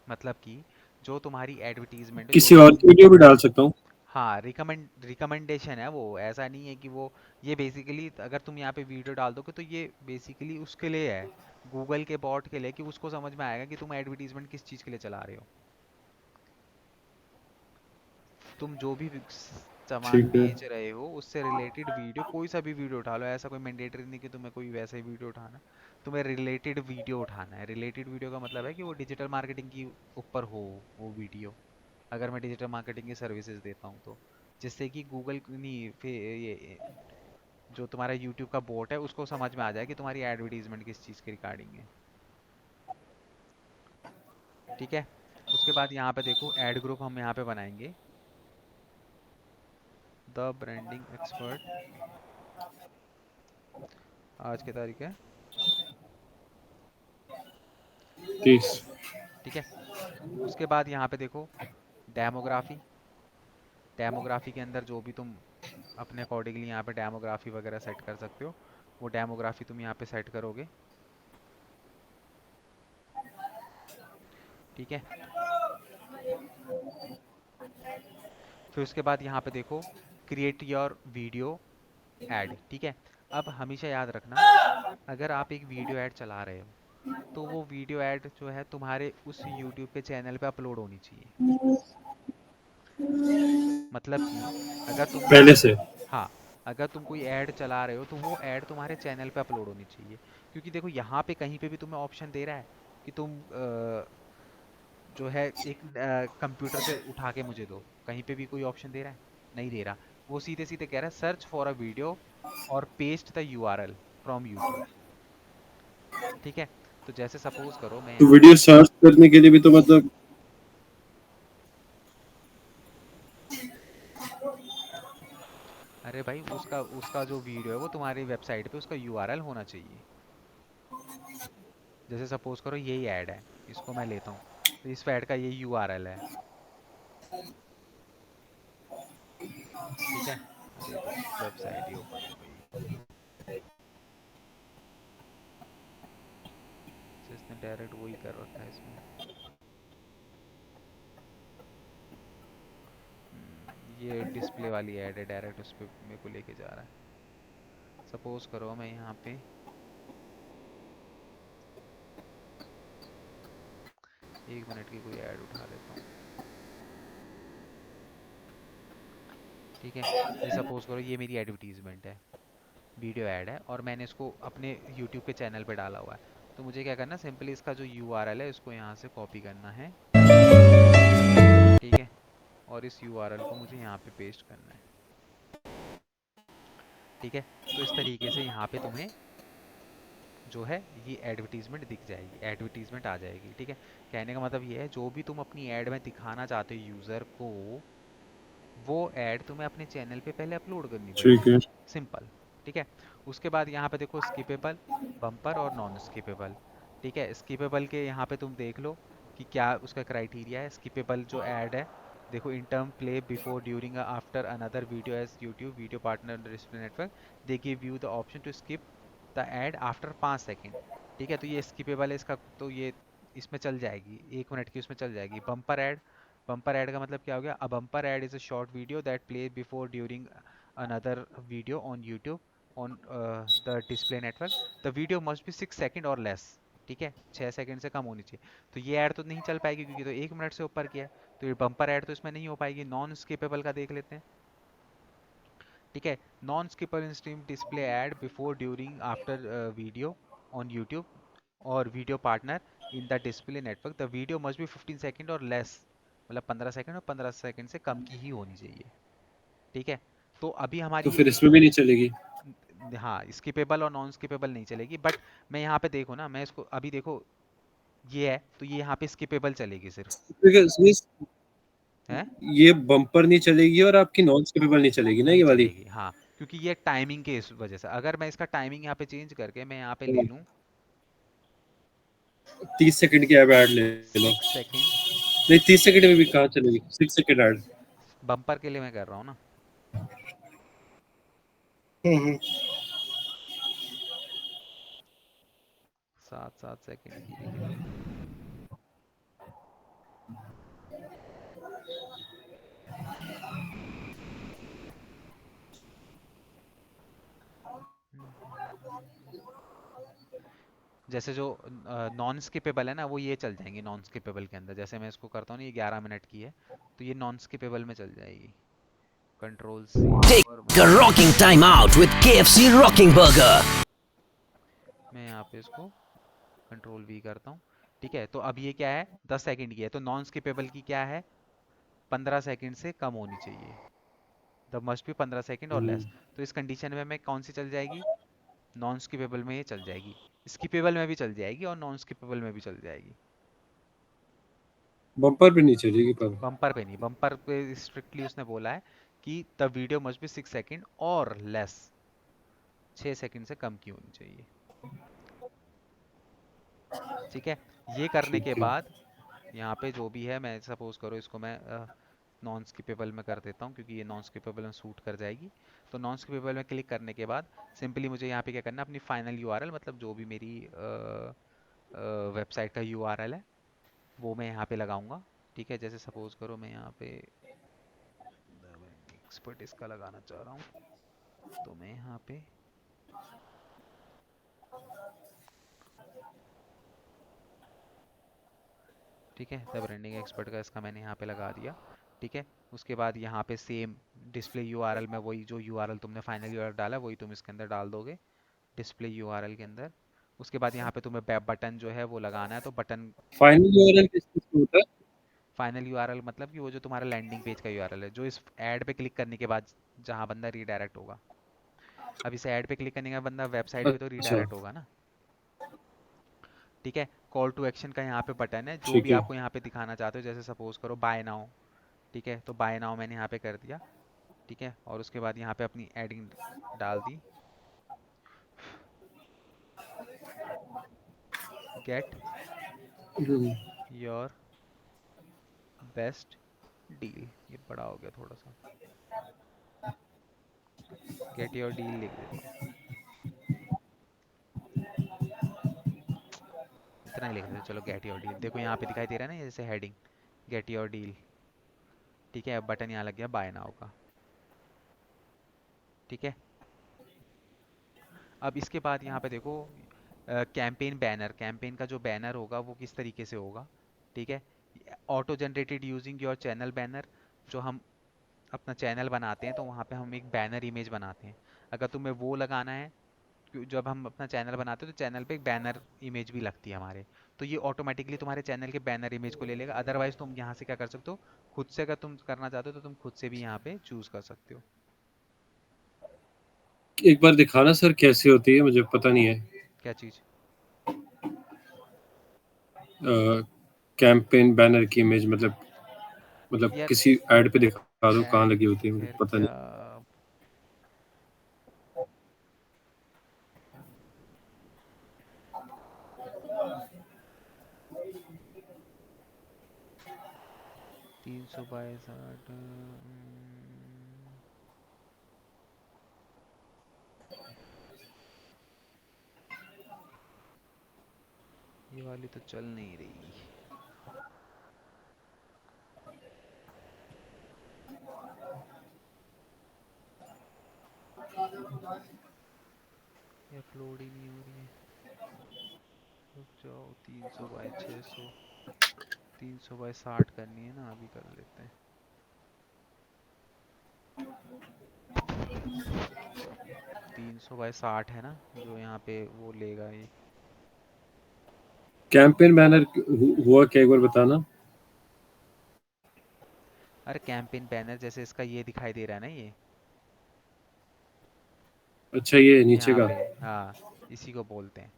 मतलब कि जो तुम्हारी एडवर्टीजमेंट है, जो किसी भी और तुम, की वीडियो भी डाल सकता हूँ? हाँ रिकमेंडेशन है वो, ऐसा नहीं है कि वो, ये बेसिकली अगर तुम यहाँ पे वीडियो डाल दोगे तो ये बेसिकली उसके लिए है, गूगल के बॉट के लिए, कि उसको समझ में आएगा कि तुम एडवर्टीजमेंट किस चीज़ के लिए चला रहे हो। तुम जो भी सामान ठीक है। बेच रहे हो उससे रिलेटेड वीडियो, कोई सा भी वीडियो उठा लो, ऐसा कोई मैंडेटरी नहीं कि तुम्हें कोई वैसा ही वीडियो उठाना है। तुम्हें रिलेटेड वीडियो उठाना है। रिलेटेड वीडियो का मतलब है कि वो डिजिटल मार्केटिंग की ऊपर हो वो वीडियो। अगर मैं डिजिटल मार्केटिंग की सर्विसेज देता हूँ तो, जिससे कि गूगल नहीं, फिर ये जो तुम्हारा यूट्यूब का बोट है उसको समझ में आ जाए कि तुम्हारी एडवर्टीजमेंट किस चीज़ के रिगार्डिंग है। ठीक है, उसके बाद यहाँ पे देखो एड ग्रुप हम यहाँ पे बनाएंगे, द ब्रांडिंग एक्सपर्ट। आज की तारीख है 30। ठीक है। उसके बाद यहाँ पे देखो डेमोग्राफी। डेमोग्राफी के अंदर जो भी तुम अपने अकॉर्डिंगली यहाँ पे डेमोग्राफी वगैरह सेट कर सकते हो, वो डेमोग्राफी तुम यहाँ पे सेट करोगे। ठीक है। फिर उसके बाद यहाँ पे देखो क्रिएट योर वीडियो ऐड। ठीक है। अब हमेशा याद रखना, अगर आप एक वीडियो ऐड चला रहे हो तो वो वीडियो ऐड जो है तुम्हारे उस यूट्यूब के चैनल पे अपलोड होनी चाहिए। मतलब कि अगर तुम पहले यहाँ, से। हाँ, अगर तुम कोई ऐड चला रहे हो तो वो ऐड तुम्हारे चैनल पे अपलोड होनी चाहिए। क्योंकि देखो यहाँ पे कहीं पे भी तुम्हें ऑप्शन दे रहा है कि तुम जो है एक कंप्यूटर से उठा के मुझे दो, कहीं पे भी कोई ऑप्शन दे रहा है? नहीं दे रहा। वो सीधे सीधे कह रहा है सर्च फॉर अ वीडियो और paste the URL from YouTube. ठीक है। तो जैसे सपोज करो मैं तो यहाँ पे, वीडियो सर्च करने के लिए भी तो मतलब अरे भाई उसका उसका जो वीडियो है वो तुम्हारी वेबसाइट पे उसका यूआरएल होना चाहिए। जैसे सपोज करो यही ऐड है, इसको मैं लेता हूँ, तो इस ऐड का ये यूआरएल है। ठीक है। अरे भाई वेबसाइट ही ओपन हो गई, अच्छा इसने डायरेक्ट वही कर रखा है इसमें। ये डिस्प्ले वाली ऐड है, डायरेक्ट उस पर मेरे को लेके जा रहा है। सपोज करो मैं यहाँ पे 1 मिनट की कोई ऐड उठा लेता हूँ। ठीक है। ये सपोज करो ये मेरी एडवर्टीजमेंट है, वीडियो ऐड है, और मैंने इसको अपने यूट्यूब के चैनल पे डाला हुआ है। तो मुझे क्या करना, सिंपली इसका जो यूआरएल है इसको यहाँ से कॉपी करना है। ठीक है। और इस यूआरएल को मुझे यहाँ पे पेस्ट करना है। ठीक है। तो इस तरीके से यहाँ पे तुम्हें जो है ये एडवर्टीजमेंट दिख जाएगी, एडवर्टीजमेंट आ जाएगी। ठीक है। कहने का मतलब ये है जो भी तुम अपनी ऐड में दिखाना चाहते हो यूज़र को, वो ऐड तुम्हें अपने चैनल पे पहले अपलोड करनी ठीक पड़ेगी। है। सिंपल। ठीक है। उसके बाद यहाँ पे देखो स्किपेबल, बम्पर और नॉन स्किपेबल। ठीक है। स्किपेबल के यहाँ पे तुम देख लो कि क्या उसका क्राइटेरिया है। स्किपेबल जो ऐड है, देखो in term play before during after another video as YouTube video partner display network they give you the option to skip the ad after 5 second. ठीक है। तो ये स्किपेबल है इसका, तो ये इसमें चल जाएगी, 1 मिनट की उसमें चल जाएगी। बम्पर ऐड, बम्पर ऐड का मतलब क्या हो गया, अ bumper add is a short video that play before during another video on YouTube on the display network, the video must B 6 second और लेस। ठीक है। 6 सेकेंड से कम होनी चाहिए। तो ये ऐड तो नहीं चल पाएगी क्योंकि तो 1 मिनट से ऊपर की है, तो ये बम्पर ऐड तो इसमें नहीं हो पाएगी। नॉन स्किपेबल का देख लेते हैं। ठीक है। Non skippable stream display ad before during after video on YouTube और video partner in the display network, the video must be 15 second और लेस, मतलब 15 सेकेंड और 15 सेकेंड से कम की ही होनी चाहिए। ठीक है। तो अभी तो हमारी फिर इसमें भी नहीं चलेगी? हाँ स्किपेबल और नॉन स्किपेबल नहीं चलेगी, बट मैं यहाँ पे देखो ना, मैं इसको अभी देखो ये है, तो ये यहाँ पे स्किपेबल चलेगी सिर्फ। देखिए इसमें है, ये बम्पर नहीं चलेगी और आपकी नॉन स्किपेबल नहीं चलेगी ना नहीं ये वाली? चलेगी हाँ, क्योंकि ये टाइमिंग के इस वजह से। अगर मैं इसका टाइमिंग यहाँ पे चेंज करके मैं यहाँ पे ले हाँ, लूँ 30 सेकंड की अब ऐड ले लो। 6 सेकेंड, नहीं 30 सेकंड में भी कहाँ चलेगी, 6 सेकंड ऐड। बम्पर के लिए मैं कर रहा हूँ ना, 7 7 सेकेंड की लिख ली। जैसे जो नॉन स्किपेबल है ना, वो ये चल जाएंगे नॉन स्किपेबल के अंदर। जैसे मैं इसको करता हूँ ना, ये 11 मिनट की है, तो ये नॉन स्किपेबल में चल जाएगी। कंट्रोल सी, Take और a rocking time out with KFC Rocking Burger. मैं यहाँ पे इसको कंट्रोल वी करता हूँ। ठीक है। तो अब ये क्या है, 10 सेकेंड की है, तो नॉन स्किपेबल की क्या है, 15 सेकेंड से कम होनी चाहिए। द मस्ट बी 15 सेकेंड और लेस। तो इस कंडीशन में मैं कौन सी चल जाएगी, नॉन स्किपेबल में ये चल जाएगी। स्किपेबल में भी चल जाएगी और नॉन स्किपेबल में भी चल जाएगी। बम्पर पे नहीं चलेगी पर। बम्पर पे नहीं, बम्पर पे स्ट्रिक्टली उसने बोला है कि the video must B 6 second और लेस, 6 सेकेंड से कम की होनी चाहिए। ठीक है। ये करने के ठीक है। बाद यहाँ पे जो भी है, मैं सपोज करो इसको मैं नॉन स्किपेबल में कर देता हूँ, क्योंकि ये नॉन स्किपेबल में सूट कर जाएगी। तो नॉन स्किपेबल में क्लिक करने के बाद सिंपली मुझे यहाँ पे क्या करना है, अपनी फाइनल यूआरएल, मतलब जो भी मेरी वेबसाइट का यूआरएल है वो मैं यहाँ पे लगाऊंगा। ठीक है, जैसे सपोज करो मैं यहाँ पे एक्सपर्ट इसका लगाना चाह रहा हूँ, तो मैं यहाँ पे ठीक है, द ब्रांडिंग एक्सपर्ट का इसका मैंने यहाँ पे लगा दिया। ठीक है, उसके बाद यहाँ पे सेम डिस्प्ले यूआरएल में वही जो यूआरएल तुमने फाइनल यूआरएल डाला वही तुम इसके अंदर डाल दोगे, डिस्प्ले यूआरएल के अंदर। उसके बाद यहाँ पे तुम्हें बटन जो है वो लगाना है, तो बटन फाइनल यूआरएल किस चीज़ का होता है? फाइनल यूआरएल मतलब कि वो जो तुम्हारा लैंडिंग पेज का यूआरएल है, जो इस ऐड पे क्लिक करने के बाद जहाँ बंदा रीडायरेक्ट होगा। अब इस ऐड पे क्लिक करने का बंदा वेबसाइट पे तो अच्छा, रीडायरेक्ट होगा ना। ठीक है, कॉल टू एक्शन का यहाँ पे बटन है, जो भी ठीक है। आपको यहाँ पे दिखाना चाहते हो, जैसे सपोज करो बाय नाउ। ठीक है, तो बाय नाउ मैंने यहाँ पे कर दिया। ठीक है, और उसके बाद यहाँ पे अपनी एडिंग डाल दी, गेट हुँ, योर बेस्ट डील, ये बड़ा हो गया थोड़ा सा, गेट योर डील लिख देता हूँ, इतना ही लिख देते, चलो गेट योर डील। देखो यहाँ पे दिखाई दे रहा है ना, ये जैसे हेडिंग गेट योर डील। ठीक है, अब बटन यहाँ लग गया बाय नाउ का। ठीक है, अब इसके बाद यहाँ पे देखो कैंपेन बैनर, कैंपेन का जो बैनर होगा वो किस तरीके से होगा। ठीक है, auto generated using your channel banner, जो हम अपना चैनल बनाते हैं तो वहाँ पे हम एक बैनर इमेज बनाते हैं। अगर तुम्हें वो लगाना है, जब हम अपना चैनल बनाते हैं तो चैनल पे एक बैनर इमेज भी लगती है हमारे, तो ये ऑटोमेटिकली तुम्हारे चैनल के बैनर इमेज को ले लेगा। अदरवाइज तुम यहाँ से क्या कर सकते हो, खुद से अगर तुम करना चाहते हो तो तुम खुद से भी यहाँ पे चूज कर सकते हो। एक बार दिखाना सर कैसे होती है? मुझे पता नहीं है। क्या चीज़? कैंपेन बैनर की इमेज मतलब यार किसी ऐड पे दिखा दो कहाँ ऐड लगी पे होती है, मुझे खैर पता क्या, नहीं। 300 बाय 60, ये वाली तो चल नहीं रही। ये अपलोड ही नहीं हो रही है, रुक जाओ। 300 बाय 600, 300 बाय 60 करनी है ना, अभी कर लेते हैं। 300 बाय 60 है ना जो यहाँ पे वो लेगा ये। कैंपेन बैनर हुआ क्या, एक बार बताना? अरे कैंपेन बैनर जैसे इसका ये दिखाई दे रहा है ना, ये अच्छा, ये नीचे यहाँ का। पे, हाँ, इसी को बोलते हैं।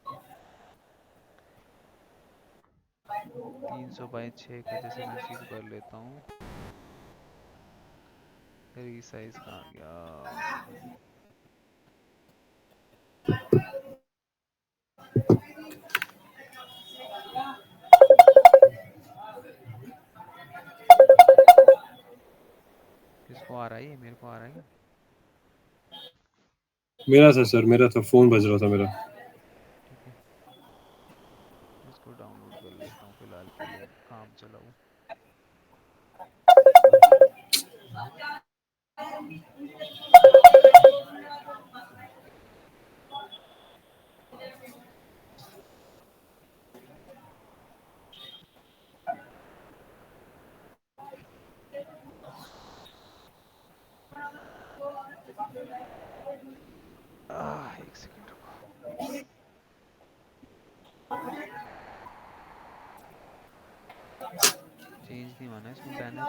300 बाय 6 का जैसे मैं इसी को कर लेता हूँ। रीसाइज कहाँ गया? किसको आ रहा है ये, मेरे को आ रहा है क्या? मेरा था सर, मेरा था, फ़ोन बज रहा था मेरा। ठीक है, इसको डाउनलोड कर लेता हूँ फिलहाल के लिए, काम चलाऊँ। एक सेकंड रुको, चेंज नहीं माना इसमें बैनर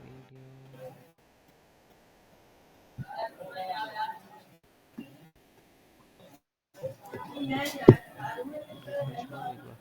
वीडियो, रिफ्रेश मारो एक बार।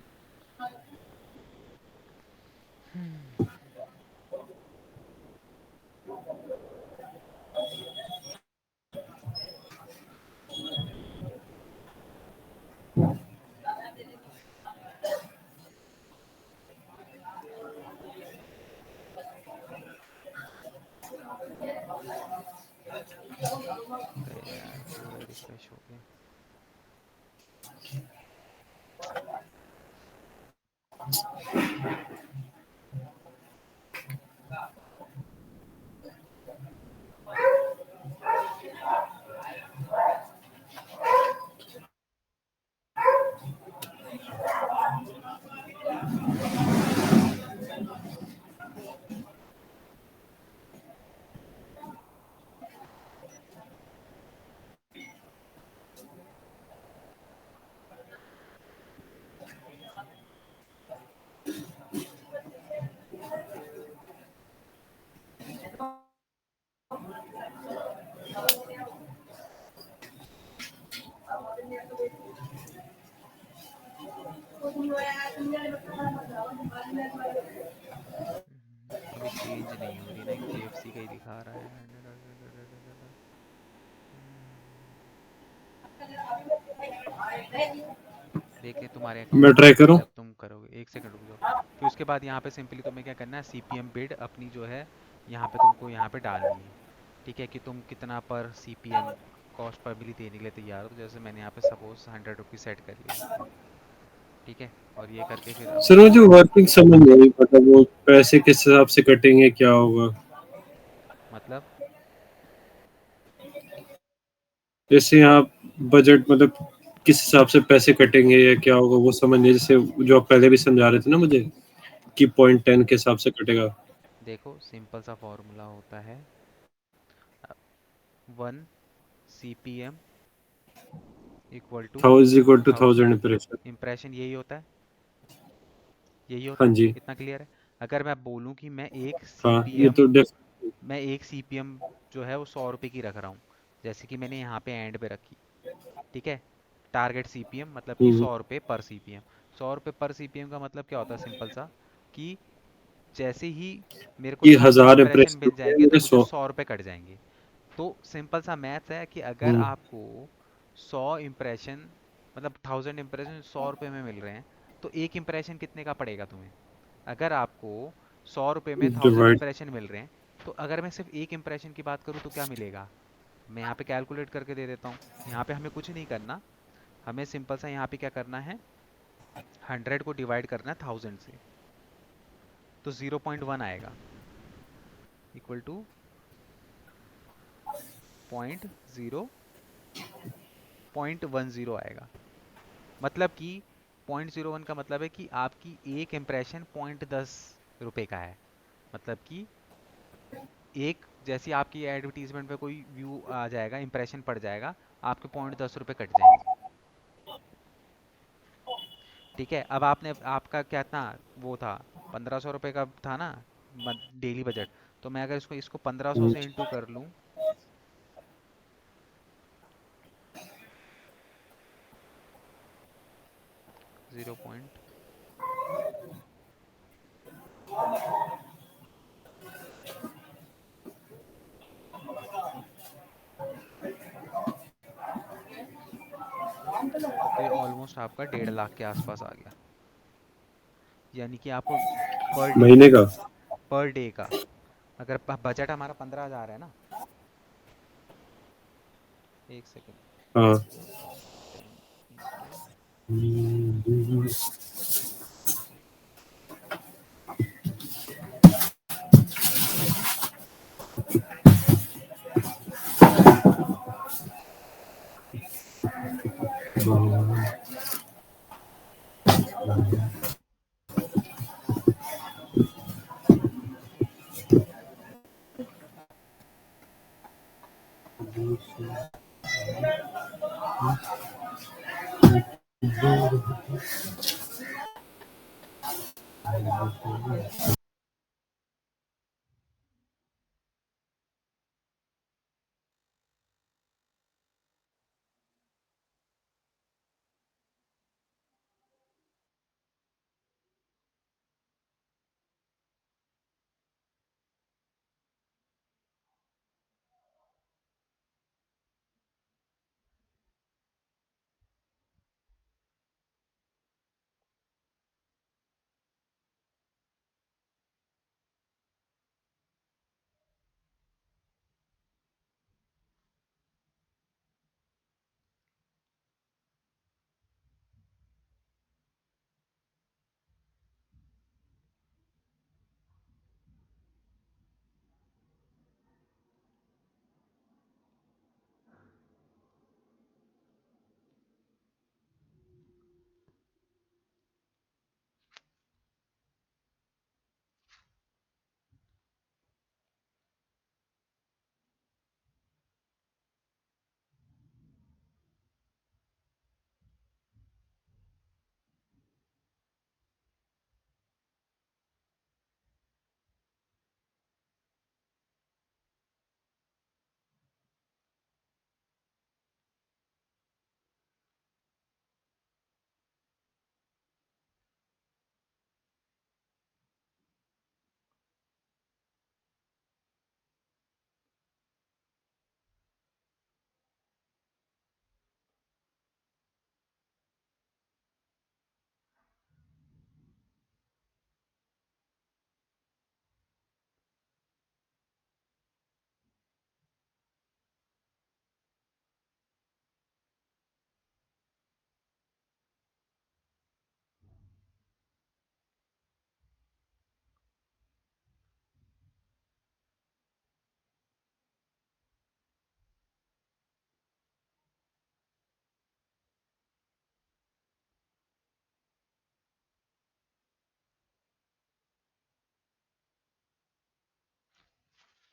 अभी चेंज नहीं हो रही ना, KFC का ही दिखा रहा है। देखे तुम्हारे मैं अकाउंट में ट्राई आएगा करूँ? जब तुम करोगे। एक सेकंड रुक जाओ। फिर उसके बाद यहाँ पे सिंपली तुम्हें क्या करना है, CPM बिड अपनी जो है यहाँ पे तुमको यहाँ पे डालनी है। ठीक है, कि तुम कितना पर CPM कॉस्ट पर मिली देने के लिए तैयार हो। तो जैसे मैंने यहाँ पे सपोज 100 रुपीज़ सेट कर लिया। ठीक है, और ये करके फिर अब सर मुझे वर्किंग समझ नहीं पता, वो पैसे किस हिसाब से कटेंगे, क्या होगा? मतलब जैसे यहाँ बजट मतलब किस हिसाब से पैसे कटेंगे या क्या होगा वो समझ नहीं, जैसे जो आप पहले भी समझा रहे थे ना मुझे कि 0.10 के हिसाब से कटेगा। देखो, सिंपल सा फॉर्मूला होता है, 1 CPM equal to 1000 1000 impression. Impression. यही होता है, यही होता हाँ है। जी। इतना क्लियर है? अगर मैं बोलूँ कि हाँ, ये तो मैं एक CPM जो है वो 100 रुपये की रख रहा हूँ, जैसे कि मैंने यहाँ पे एंड पे रखी। ठीक है, टारगेट CPM मतलब कि हम्म, 100 रुपये पर CPM। 100 रुपये पर CPM का मतलब क्या होता है, सिंपल सा, कि जैसे ही मेरे को कि 1000 1000 इम्प्रेशन इंप्रेशन मिल होते हैं जाएंगे तो मेरे मुझे 100। 100 रुपये कट जाएंगे। तो सिंपल सा मैथ्स है कि अगर हम्म, आपको 100 इम्प्रेशन मतलब 1000 इम्प्रेशन 100 रुपये में मिल रहे हैं, तो एक इम्प्रेशन कितने का पड़ेगा तुम्हें? अगर आपको 100 रुपये में 1000 डिवाइड। इम्प्रेशन मिल रहे हैं, तो अगर मैं सिर्फ एक इम्प्रेशन की बात करूँ तो क्या मिलेगा? मैं यहाँ पे कैलकुलेट करके दे देता हूँ। यहाँ पे हमें कुछ नहीं करना, हमें सिंपल सा यहाँ पे क्या करना है, 100 को डिवाइड करना है 1000 से। तो 0.1 आएगा, इक्वल टू 0.10 आएगा। मतलब कि 0.01 का मतलब है कि आपकी एक इम्प्रेशन 0.10 रुपये का है। मतलब कि एक, जैसी आपकी एडवर्टीजमेंट पे कोई व्यू आ जाएगा, इंप्रेशन पड़ जाएगा, आपके 0.10 रुपये कट जाएंगे। ठीक है, अब आपने, आपका क्या था, वो था 1500 रुपये का था ना डेली बजट। तो मैं अगर इसको इसको 1500 हम्म, से इंटू कर लूँ, 0. तो ये ऑलमोस्ट आपका 1.5 लाख के आसपास आ गया। यानी कि आपको पर डे महीने का, का। पर डे का, अगर बजट हमारा 15,000 है ना, एक सेकेंड, हाँ। 10 इंटू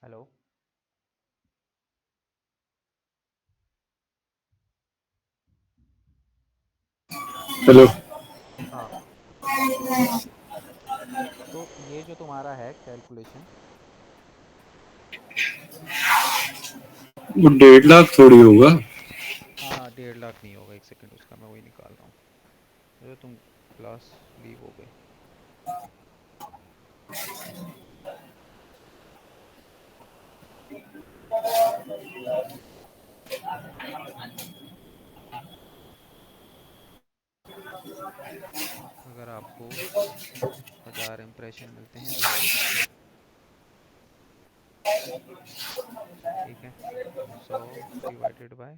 हेलो। हेलो। हाँ, तो ये जो तुम्हारा है कैलकुलेशन, वो 1.5 लाख थोड़ी होगा। हाँ 1.5 लाख नहीं होगा, 1 सेकंड, उसका मैं वही निकाल रहा हूँ। अरे तुम क्लास लीव हो गए। अगर आपको 1000 इम्प्रेशन मिलते हैं 100 रुपये, ठीक है, 100 डिवाइडेड बाय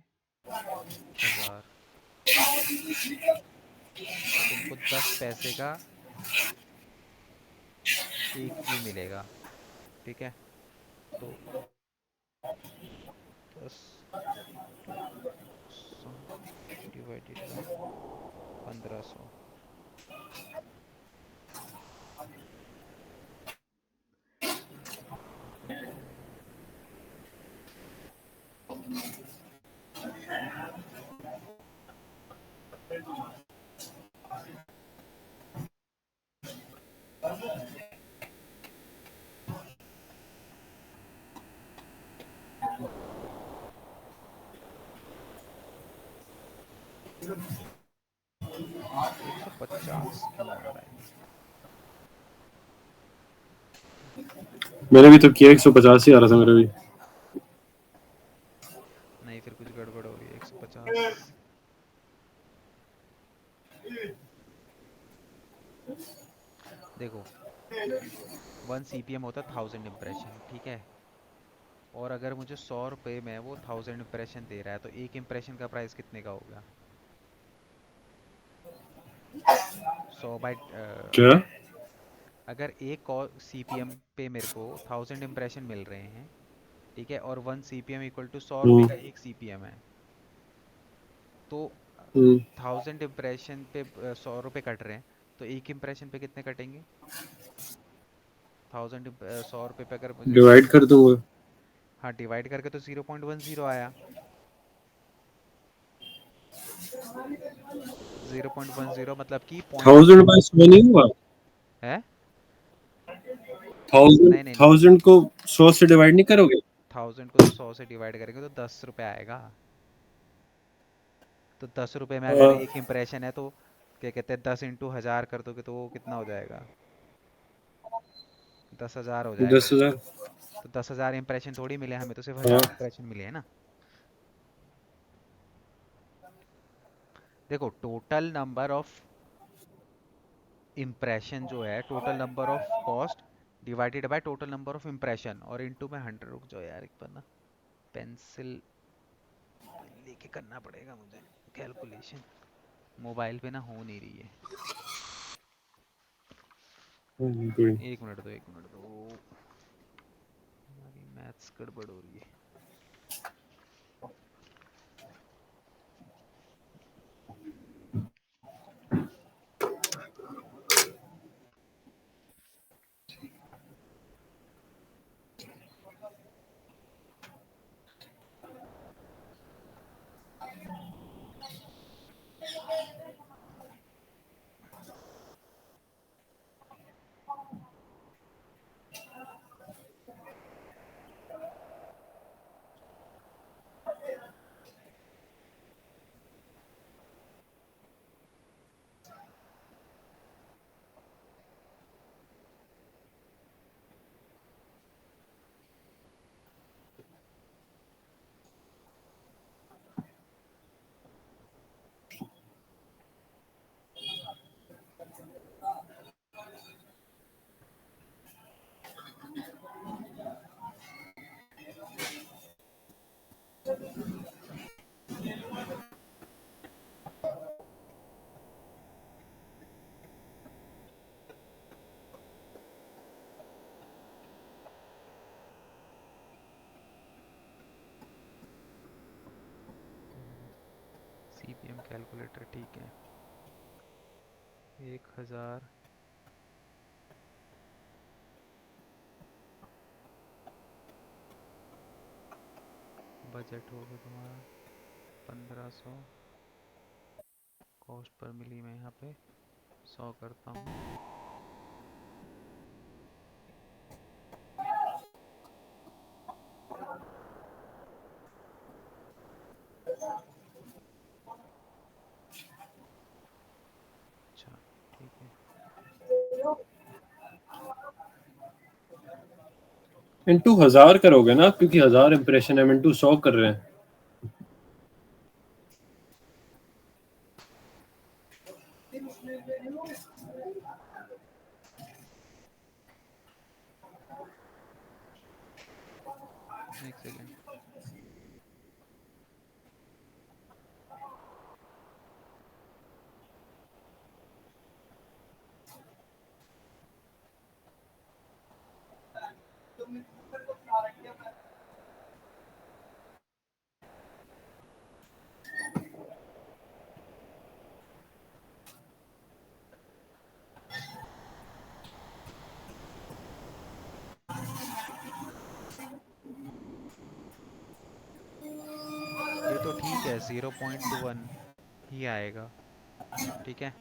1000, तो तुमको 10 पैसे का एक व्यू मिलेगा, ठीक है। तो 10 डिवाइडेड बाय 1500, एक सौ पचास क्यों आ रहा है ये? मैंने भी तो किया, 150 ही आ रहा था मेरा भी। नहीं, फिर कुछ गड़बड़ हो रही है। 150, देखो 1 CPM होता है 1000 इम्प्रेशन, ठीक है। और अगर मुझे 100 रुपये में वो 1000 इम्प्रेशन दे रहा है, तो एक इम्प्रेशन का प्राइस कितने का होगा? 100 बाई क्या? अगर एक और CPM पे मेरे को 1000 इम्प्रेशन मिल रहे हैं, ठीक है, और 1 CPM इक्वल टू 100 रुपये हम्म। का 1 CPM है, तो हम्म। 1000 इम्प्रेशन पे 100 रुपये कट रहे हैं, तो एक इम्प्रेशन पे कितने कटेंगे? 100 रुपये पे अगर मुझे, डिवाइड कर दूंगा। हाँ डिवाइड करके तो 0.10 आया। 0.10 मतलब कि पॉइंट 1000/100 नहीं हुआ? है। थाउजेंड नहीं नहीं नहीं, थाउजेंड को 100 से डिवाइड नहीं करोगे? 1000 को तो 100 से डिवाइड करेंगे तो 10 रुपये आएगा। तो 10 रुपये में अगर हाँ, एक इम्प्रेशन है, तो क्या कहते हैं, 10 × 1000 कर दोगे तो वो कितना हो जाएगा? 10,000 हो जाएगा। 10,000। तो 10,000 इम्प्रेशन थोड़ी मिले हमें, तो सिर्फ हाँ। 1000 इम्प्रेशन मिले हैं ना। देखो टोटल नंबर ऑफ इम्प्रेशन जो है, total number of cost divided by total number of impression, और इनटू में 100। रुक जाओ यार, एक बार ना पेंसिल लेके करना पड़ेगा मुझे कैलकुलेशन, मोबाइल पे ना हो नहीं रही है। कोई। 1 मिनट दो, 1 मिनट दो, हमारी मैथ्स गड़बड़ हो रही है। CPM कैलकुलेटर, ठीक है। 1000 बजट हो गया तुम्हारा 1500, कॉस्ट पर मिली मैं यहाँ पे 100 करता हूँ। अच्छा ठीक है। इंटू 1000 करोगे ना, क्योंकि 1000 इंप्रेशन है, हम इंटू 100 कर रहे हैं। एक सेकेंड। ये तो ठीक है, 0.1 ही आएगा, ठीक है।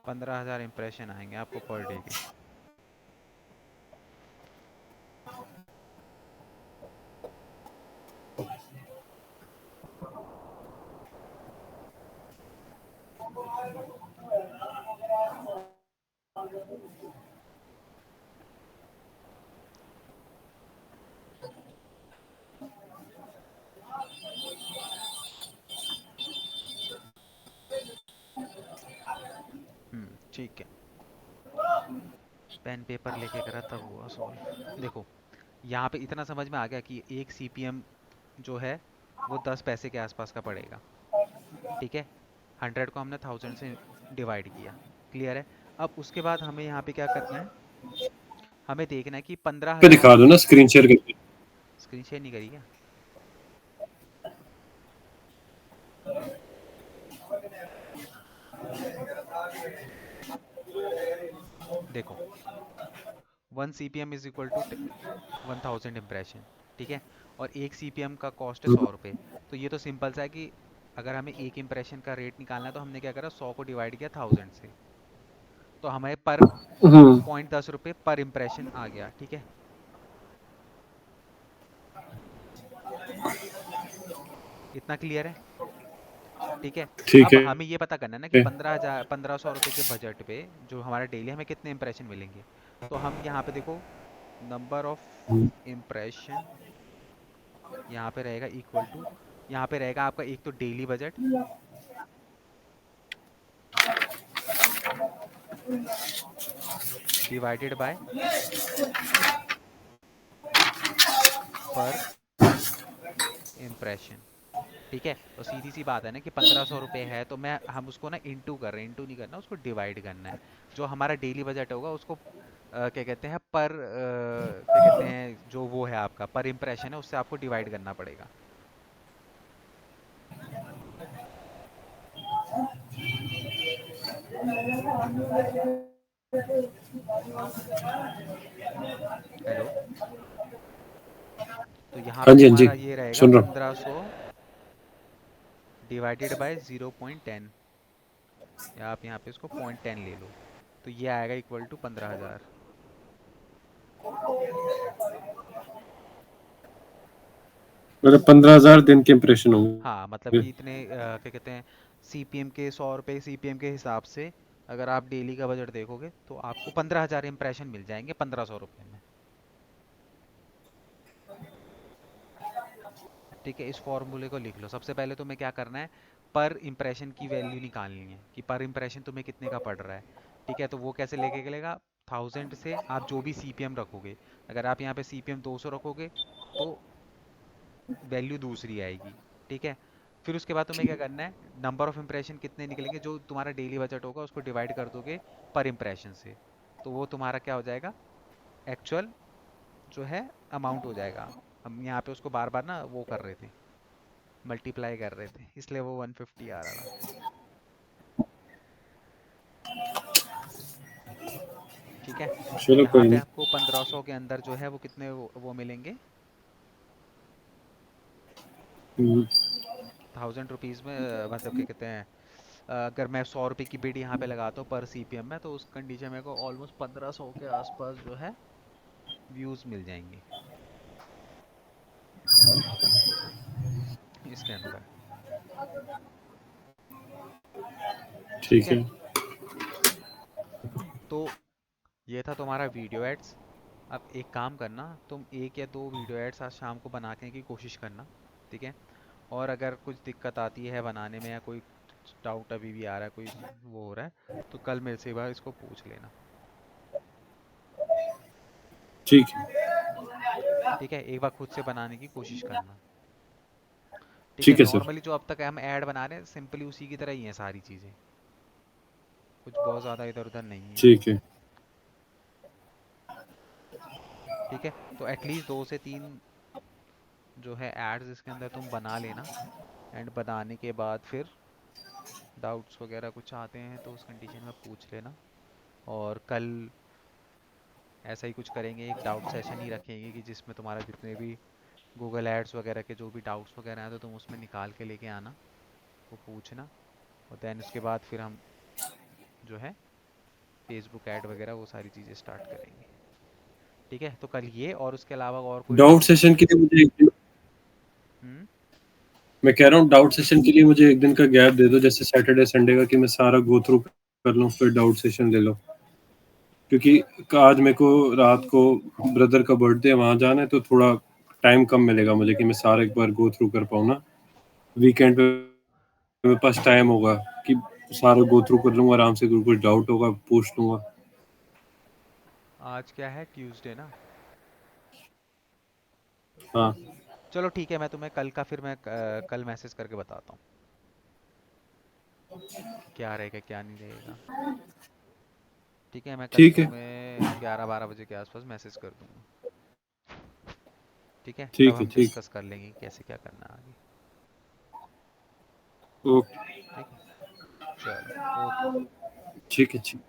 $15,000 इम्प्रेशन आएंगे आपको पर डे के। ठीक है, पेन पेपर लेके करा तब हुआ सॉल्व। देखो यहाँ पे इतना समझ में आ गया कि एक सीपीएम जो है वो 10 पैसे के आसपास का पड़ेगा, ठीक है। 100 को हमने 1000 से डिवाइड किया, क्लियर है। अब उसके बाद हमें यहाँ पे क्या करना है, हमें देखना है कि पे 15,000। दिखा दो ना, स्क्रीन शेयर करके। स्क्रीन शेयर नहीं करी क्या? देखो 1 CPM is equal to 1000 impression, ठीक है। और एक सीपीएम का कॉस्ट है 100 रुपये। तो ये तो सिंपल सा है कि अगर हमें एक इम्प्रेशन का रेट निकालना है तो हमने क्या करा, 100 को डिवाइड किया 1000 से, तो हमें पर हम्म। $0.10 पर इम्प्रेशन आ गया, ठीक है। इतना क्लियर है, ठीक है। ठीक अब है। हमें ये पता करना है ना कि 1500 रुपये के बजट पे जो हमारा डेली हमें कितने इम्प्रेशन मिलेंगे। तो हम यहाँ पे देखो, नंबर ऑफ इम्प्रेशन यहाँ पे रहेगा इक्वल टू, यहाँ पे रहेगा आपका एक तो डेली बजट डिवाइडेड बाय पर इम्प्रेशन, ठीक है। तो सीधी सी बात है ना कि 1500 रुपये है तो मैं हम उसको ना इंटू कर रहे हैं, इंटू नहीं करना, उसको डिवाइड करना है। जो हमारा डेली बजट होगा उसको क्या कहते हैं, पर क्या कहते हैं, जो वो है आपका पर इम्प्रेशन है उससे आपको डिवाइड करना पड़ेगा। हेलो, तो यहाँ हाँ पे जी, हाँ जी, तुम्हारा ये रहेगा सुन रहा हूँ। 1500 डिवाइडेड बाय 0.10, या आप यहाँ पे इसको 0.10 ले लो, तो ये आएगा इक्वल टू 15,000। मतलब 15,000 दिन के इंप्रेशन हाँ मतलब होंगे। कि इतने क्या कहते हैं, सीपीएम के 100 रुपये सीपीएम के हिसाब से अगर आप डेली का बजट देखोगे तो आपको 15,000 इम्प्रेशन मिल जाएंगे 1500 रुपये में, ठीक है। इस फॉर्मूले को लिख लो। सबसे पहले तुम्हें क्या करना है, पर इम्प्रेशन की वैल्यू निकालनी है कि पर इम्प्रेशन तुम्हें कितने का पड़ रहा है, ठीक है। तो वो कैसे लेके चलेगा, 1000 से आप जो भी सीपीएम रखोगे, अगर आप यहाँ पे सीपीएम 200 रखोगे तो वैल्यू दूसरी आएगी। ठीक है, फिर उसके बाद तुम्हें क्या करना है, नंबर ऑफ इम्प्रेशन कितने निकलेंगे, जो तुम्हारा डेली बजट होगा उसको डिवाइड कर दोगे पर इम्प्रेशन से, तो वो तुम्हारा क्या हो जाएगा, एक्चुअल जो है अमाउंट हो जाएगा। हम यहाँ पे उसको बार बार ना वो कर रहे थे, मल्टीप्लाई कर रहे थे, इसलिए वो 150 आ रहा था। ठीक है, तो चलो यहाँ कोई पे नहीं। आपको 1500 के अंदर जो है वो कितने वो मिलेंगे, हम्म, 1000 रुपीज़ में मतलब क्या कहते हैं, अगर मैं 100 रुपये की बिड यहाँ पे लगाता हूँ पर सीपीएम में, तो उस कंडीशन में को ऑलमोस्ट 1500 के आसपास जो है व्यूज़ मिल जाएंगे इसके अंदर। ठीक ठीक है, है। तो ये था तुम्हारा वीडियो एड्स। अब एक काम करना, तुम एक या दो वीडियो एड्स आज शाम को बनाने की कोशिश करना। ठीक है, और अगर कुछ दिक्कत आती है बनाने में या कोई डाउट अभी भी आ रहा है, कोई वो हो रहा है, तो कल मेरे से एक बार इसको पूछ लेना। ठीक है। ठीक है, एक बार खुद से बनाने की कोशिश करना। ठीक है, ठीक है सर। नॉर्मली जो अब तक हम ऐड बना रहे हैं सिंपली उसी की तरह ही है सारी चीज़ें, कुछ बहुत ज़्यादा इधर उधर नहीं है। ठीक है। ठीक है, तो एटलीस्ट 2 से 3 जो है एड्स इसके अंदर तुम बना लेना, एंड बनाने के बाद फिर डाउट्स वगैरह कुछ आते हैं तो उस कंडीशन में पूछ लेना। और कल ऐसा ही कुछ करेंगे, एक डाउट सेशन ही रखेंगे कि जिसमें तुम्हारा जितने भी गूगल एड्स वगैरह के जो भी डाउट्स वगैरह हैं तो तुम उसमें निकाल के लेके आना, वो पूछना, और देन उसके बाद फिर हम जो है फेसबुक ऐड वगैरह वो सारी चीज़ें स्टार्ट करेंगे। ठीक है, तो कल ये, और उसके अलावा और कोई डाउट डाउट हो सेशन तो। के लिए मुझे एक दिन, हम्म। मैं कह रहा हूँ डाउट सेशन के लिए मुझे एक दिन का गैप दे दो, जैसे सैटरडे संडे का, कि मैं सारा गो थ्रू कर लूँ, फिर डाउट सेशन ले लो। क्योंकि आज मेरे को रात को ब्रदर का बर्थडे है, वहाँ जाना है, तो थोड़ा टाइम कम मिलेगा मुझे कि मैं सारा एक बार गो थ्रू कर पाऊँ ना। वीकेंड पे मेरे पास टाइम होगा कि सारा गो थ्रू कर लूँगा आराम से, अगर कुछ डाउट होगा पूछ लूँगा। आज क्या है, ट्यूसडे ना। हाँ। चलो ठीक है, मैं तुम्हें कल का फिर मैं कल मैसेज करके बताता हूँ कि क्या रहेगा क्या नहीं रहेगा। ठीक है, मैं कल ठीक है। तुम्हें 11-12 बजे के आसपास मैसेज कर दूंगा। ठीक है, तब ठीक है। हम ठीक। डिस्कस कर लेंगे कि कैसे क्या करना है आगे। ओके। ठीक है, चलो, ओके। ठीक है। ठीक।